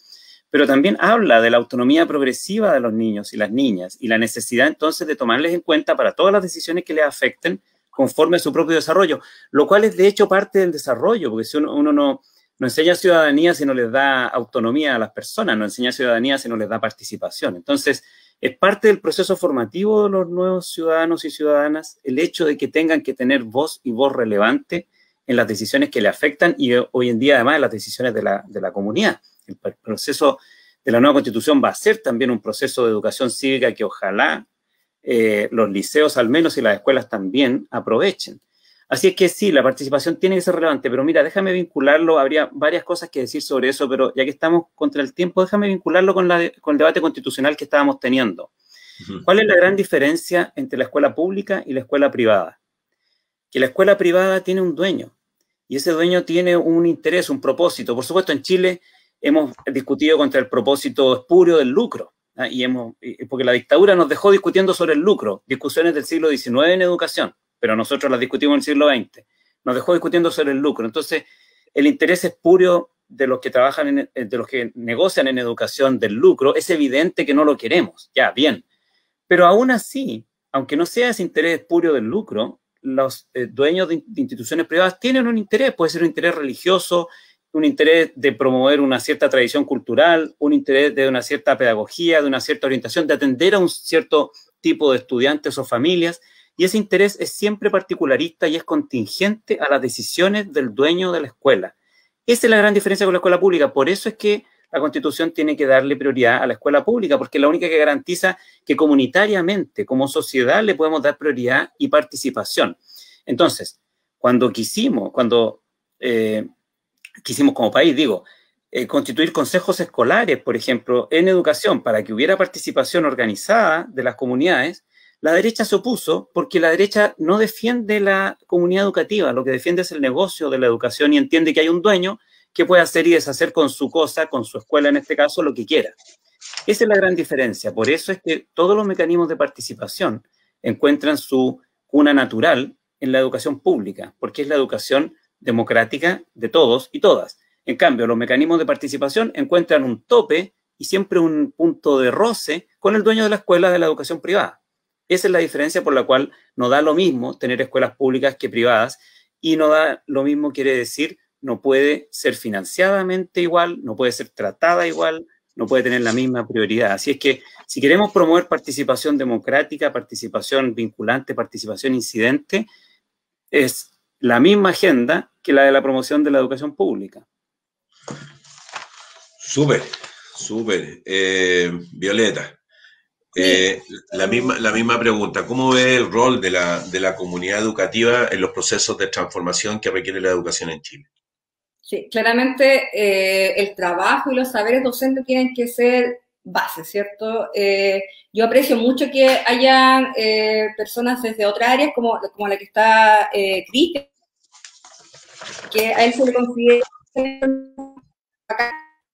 pero también habla de la autonomía progresiva de los niños y las niñas y la necesidad entonces de tomarles en cuenta para todas las decisiones que les afecten conforme a su propio desarrollo, lo cual es de hecho parte del desarrollo, porque si uno no enseña ciudadanía si no les da autonomía a las personas, no enseña ciudadanía si no les da participación. Entonces, es parte del proceso formativo de los nuevos ciudadanos y ciudadanas el hecho de que tengan que tener voz y voz relevante en las decisiones que le afectan y hoy en día además en las decisiones de la comunidad. El proceso de la nueva Constitución va a ser también un proceso de educación cívica que ojalá los liceos al menos y las escuelas también aprovechen. Así es que sí, la participación tiene que ser relevante, pero mira, déjame vincularlo, habría varias cosas que decir sobre eso, pero ya que estamos contra el tiempo, déjame vincularlo con el debate constitucional que estábamos teniendo. ¿Cuál es la gran diferencia entre la escuela pública y la escuela privada? Que la escuela privada tiene un dueño, y ese dueño tiene un interés, un propósito. Por supuesto, en Chile hemos discutido contra el propósito espurio del lucro, ¿ah? Porque la dictadura nos dejó discutiendo sobre el lucro, discusiones del siglo XIX en educación, pero nosotros las discutimos en el siglo XX, nos dejó discutiendo sobre el lucro. Entonces, el interés espurio de los que trabajan, de los que negocian en educación del lucro, es evidente que no lo queremos, ya, bien. Pero aún así, aunque no sea ese interés espurio del lucro, los dueños de instituciones privadas tienen un interés, puede ser un interés religioso, un interés de promover una cierta tradición cultural, un interés de una cierta pedagogía, de una cierta orientación, de atender a un cierto tipo de estudiantes o familias, y ese interés es siempre particularista y es contingente a las decisiones del dueño de la escuela. Esa es la gran diferencia con la escuela pública. Por eso es que la Constitución tiene que darle prioridad a la escuela pública, porque es la única que garantiza que comunitariamente, como sociedad, le podemos dar prioridad y participación. Entonces, cuando quisimos como país, constituir consejos escolares, por ejemplo, en educación, para que hubiera participación organizada de las comunidades, la derecha se opuso porque la derecha no defiende la comunidad educativa, lo que defiende es el negocio de la educación y entiende que hay un dueño que puede hacer y deshacer con su cosa, con su escuela en este caso, lo que quiera. Esa es la gran diferencia. Por eso es que todos los mecanismos de participación encuentran su cuna natural en la educación pública, porque es la educación democrática de todos y todas. En cambio, los mecanismos de participación encuentran un tope y siempre un punto de roce con el dueño de la escuela de la educación privada. Esa es la diferencia por la cual no da lo mismo tener escuelas públicas que privadas, y no da lo mismo quiere decir no puede ser financiadamente igual, no puede ser tratada igual, no puede tener la misma prioridad. Así es que si queremos promover participación democrática, participación vinculante, participación incidente, es la misma agenda que la de la promoción de la educación pública. Súper. Violeta. La misma pregunta. ¿Cómo ve el rol de la comunidad educativa en los procesos de transformación que requiere la educación en Chile? Sí, claramente el trabajo y los saberes docentes tienen que ser base, ¿cierto? Yo aprecio mucho que hayan personas desde otras áreas, como la que está Cristian, que a él se le considera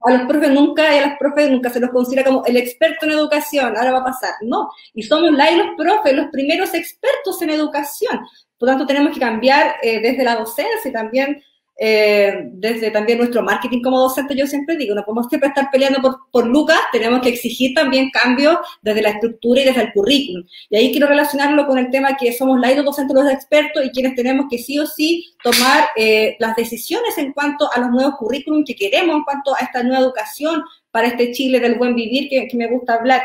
a los profes nunca y a las profes nunca se los considera como el experto en educación, ahora va a pasar. No, y somos los profes los primeros expertos en educación. Por lo tanto, tenemos que cambiar desde la docencia y también desde también nuestro marketing como docente. Yo siempre digo, no podemos siempre estar peleando por lucas, tenemos que exigir también cambios desde la estructura y desde el currículum. Y ahí quiero relacionarlo con el tema que somos los docentes los expertos y quienes tenemos que sí o sí tomar las decisiones en cuanto a los nuevos currículum que queremos, en cuanto a esta nueva educación para este Chile del buen vivir que me gusta hablar.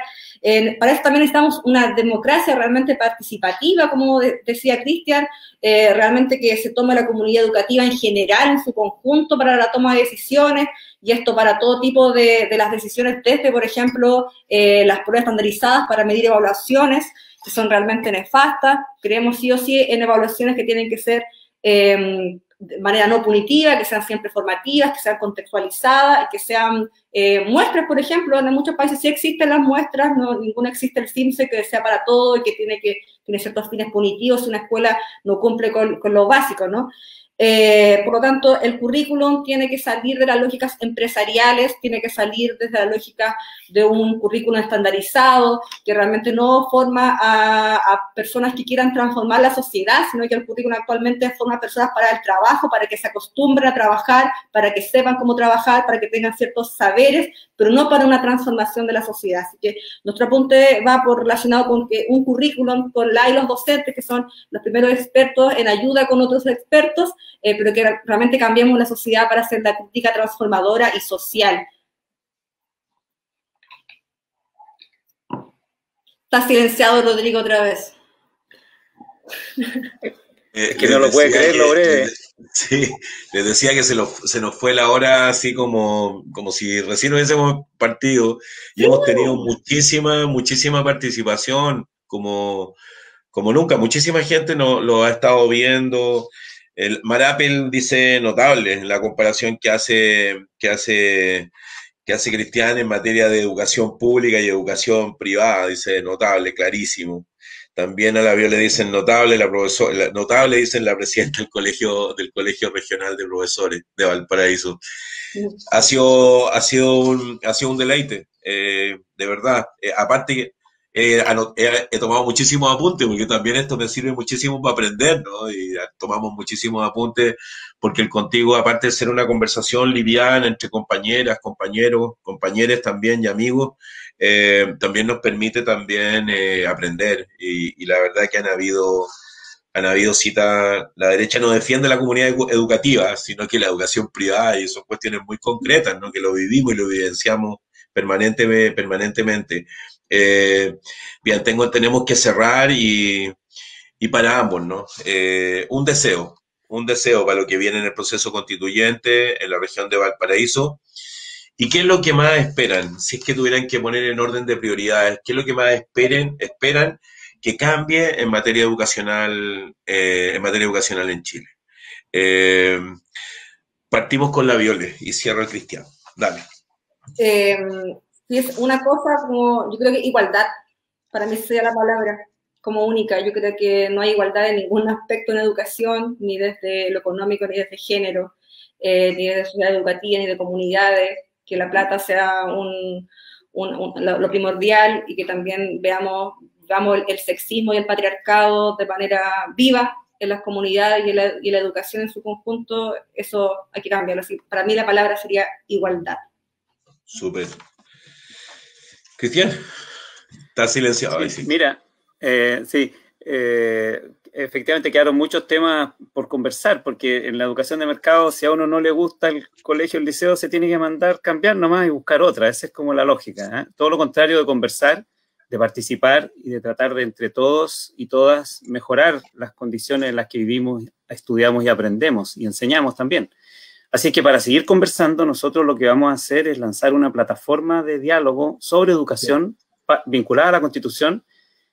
Para eso también necesitamos una democracia realmente participativa, como decía Cristian, realmente que se tome la comunidad educativa en general, en su conjunto, para la toma de decisiones, y esto para todo tipo de las decisiones, desde, por ejemplo, las pruebas estandarizadas para medir evaluaciones, que son realmente nefastas. Creemos sí o sí en evaluaciones que tienen que ser de manera no punitiva, que sean siempre formativas, que sean contextualizadas, y que sean muestras, por ejemplo. En muchos países sí existen las muestras, no, ninguna existe el CIMSE que sea para todo y que tiene ciertos fines punitivos si una escuela no cumple con lo básico, ¿no? Por lo tanto, el currículum tiene que salir de las lógicas empresariales, tiene que salir desde la lógica de un currículum estandarizado, que realmente no forma a personas que quieran transformar la sociedad, sino que el currículum actualmente forma a personas para el trabajo, para que se acostumbren a trabajar, para que sepan cómo trabajar, para que tengan ciertos saberes, pero no para una transformación de la sociedad. Así que nuestro apunte va relacionado con que un currículum, con la y los docentes, que son los primeros expertos en ayuda con otros expertos, pero que realmente cambiemos la sociedad para hacer la crítica transformadora y social. Está silenciado Rodrigo otra vez. Es que no lo puede creer, lo breve. Sí, les decía que se nos fue la hora así como si recién hubiésemos partido, y hemos tenido muchísima participación, como nunca. Muchísima gente lo ha estado viendo. El Marapel dice notable la comparación que hace Cristian en materia de educación pública y educación privada, dice notable, clarísimo. También a la Bio le dicen notable, notable dicen la presidenta del colegio regional de profesores de Valparaíso. Ha sido un deleite, de verdad. Aparte que he tomado muchísimos apuntes, porque también esto me sirve muchísimo para aprender, ¿no? Y tomamos muchísimos apuntes, porque el Contigo, aparte de ser una conversación liviana entre compañeras, compañeros, compañeres también y amigos, también nos permite también aprender. Y la verdad que han habido citas. La derecha no defiende la comunidad educativa, sino que la educación privada, y son cuestiones muy concretas, ¿no? Que lo vivimos y lo vivenciamos permanentemente. Bien, tenemos que cerrar y para ambos, ¿no? Un deseo para lo que viene en el proceso constituyente en la región de Valparaíso. ¿Y qué es lo que más esperan? Si es que tuvieran que poner en orden de prioridades, ¿qué es lo que más esperan que cambie en materia educacional en Chile? Partimos con la Viole y cierra el Cristian. Dale. Sí, es una cosa como, yo creo que igualdad, para mí sería la palabra como única. Yo creo que no hay igualdad en ningún aspecto en educación, ni desde lo económico, ni desde género, ni desde sociedad educativa, ni de comunidades, que la plata sea lo primordial, y que también veamos el sexismo y el patriarcado de manera viva en las comunidades y la educación en su conjunto. Eso hay que cambiarlo. Así, para mí la palabra sería igualdad. Súper. Cristian, está silenciado. Sí, mira, efectivamente quedaron muchos temas por conversar, porque en la educación de mercado, si a uno no le gusta el colegio, el liceo, se tiene que mandar cambiar nomás y buscar otra. Esa es como la lógica, ¿eh? Todo lo contrario de conversar, de participar y de tratar de entre todos y todas mejorar las condiciones en las que vivimos, estudiamos y aprendemos y enseñamos también. Así que para seguir conversando, nosotros lo que vamos a hacer es lanzar una plataforma de diálogo sobre educación vinculada a la Constitución,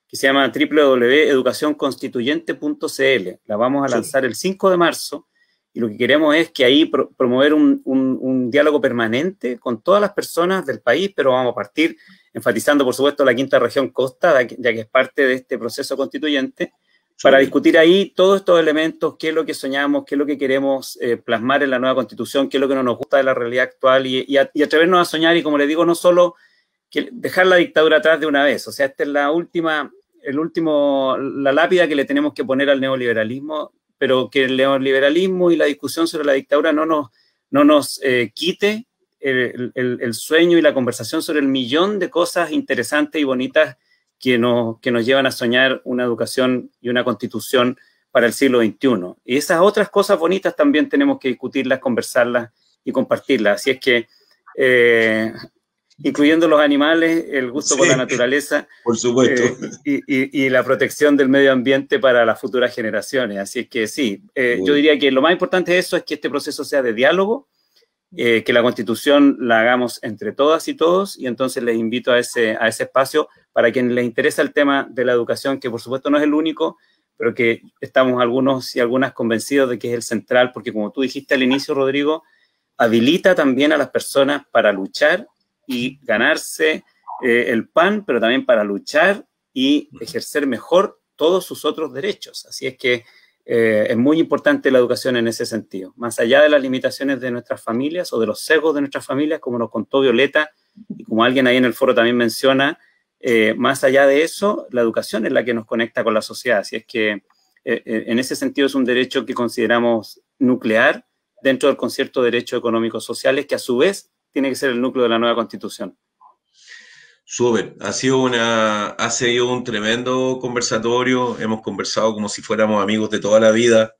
que se llama www.educacionconstituyente.cl. La vamos a lanzar el 5 de marzo, y lo que queremos es que ahí promover un diálogo permanente con todas las personas del país, pero vamos a partir enfatizando, por supuesto, la quinta región costa, ya que es parte de este proceso constituyente, para discutir ahí todos estos elementos, qué es lo que soñamos, qué es lo que queremos plasmar en la nueva Constitución, qué es lo que no nos gusta de la realidad actual, y atrevernos a soñar, y como les digo, no solo que dejar la dictadura atrás de una vez. O sea, esta es la lápida que le tenemos que poner al neoliberalismo, pero que el neoliberalismo y la discusión sobre la dictadura no nos quite el sueño y la conversación sobre el millón de cosas interesantes y bonitas que nos llevan a soñar una educación y una constitución para el siglo XXI. Y esas otras cosas bonitas también tenemos que discutirlas, conversarlas y compartirlas. Así es que incluyendo los animales, el gusto por la naturaleza, por supuesto, y la protección del medio ambiente para las futuras generaciones. Así es que sí, yo diría que lo más importante de eso es que este proceso sea de diálogo, que la Constitución la hagamos entre todas y todos, y entonces les invito a ese espacio para quienes les interesa el tema de la educación, que por supuesto no es el único, pero que estamos algunos y algunas convencidos de que es el central, porque como tú dijiste al inicio, Rodrigo, habilita también a las personas para luchar y ganarse el pan, pero también para luchar y ejercer mejor todos sus otros derechos. Así es que es muy importante la educación en ese sentido. Más allá de las limitaciones de nuestras familias o de los sesgos de nuestras familias, como nos contó Violeta, y como alguien ahí en el foro también menciona, más allá de eso, la educación es la que nos conecta con la sociedad. Así es que en ese sentido es un derecho que consideramos nuclear dentro del concierto de derechos económicos sociales, que a su vez tiene que ser el núcleo de la nueva Constitución. Súper, ha sido un tremendo conversatorio, hemos conversado como si fuéramos amigos de toda la vida,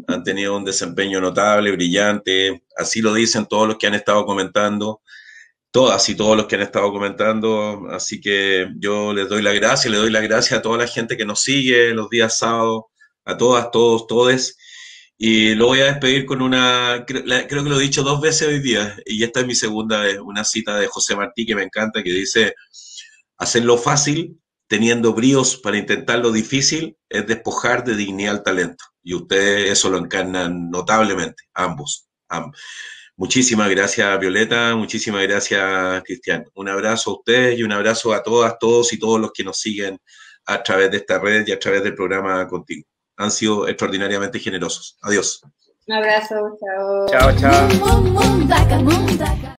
han tenido un desempeño notable, brillante, así lo dicen todos los que han estado comentando, todas y todos los que han estado comentando, así que yo les doy las gracias a toda la gente que nos sigue los días sábados, a todas, todos, todes. Y lo voy a despedir con creo que lo he dicho 2 veces hoy día, y esta es mi segunda vez, una cita de José Martí que me encanta, que dice: hacerlo fácil, teniendo bríos para intentar lo difícil, es despojar de dignidad al talento. Y ustedes eso lo encarnan notablemente, ambos. Muchísimas gracias, Violeta, muchísimas gracias, Cristian. Un abrazo a ustedes y un abrazo a todas, todos y todos los que nos siguen a través de esta red y a través del programa Contigo. Han sido extraordinariamente generosos. Adiós. Un abrazo, chao. Chao, chao.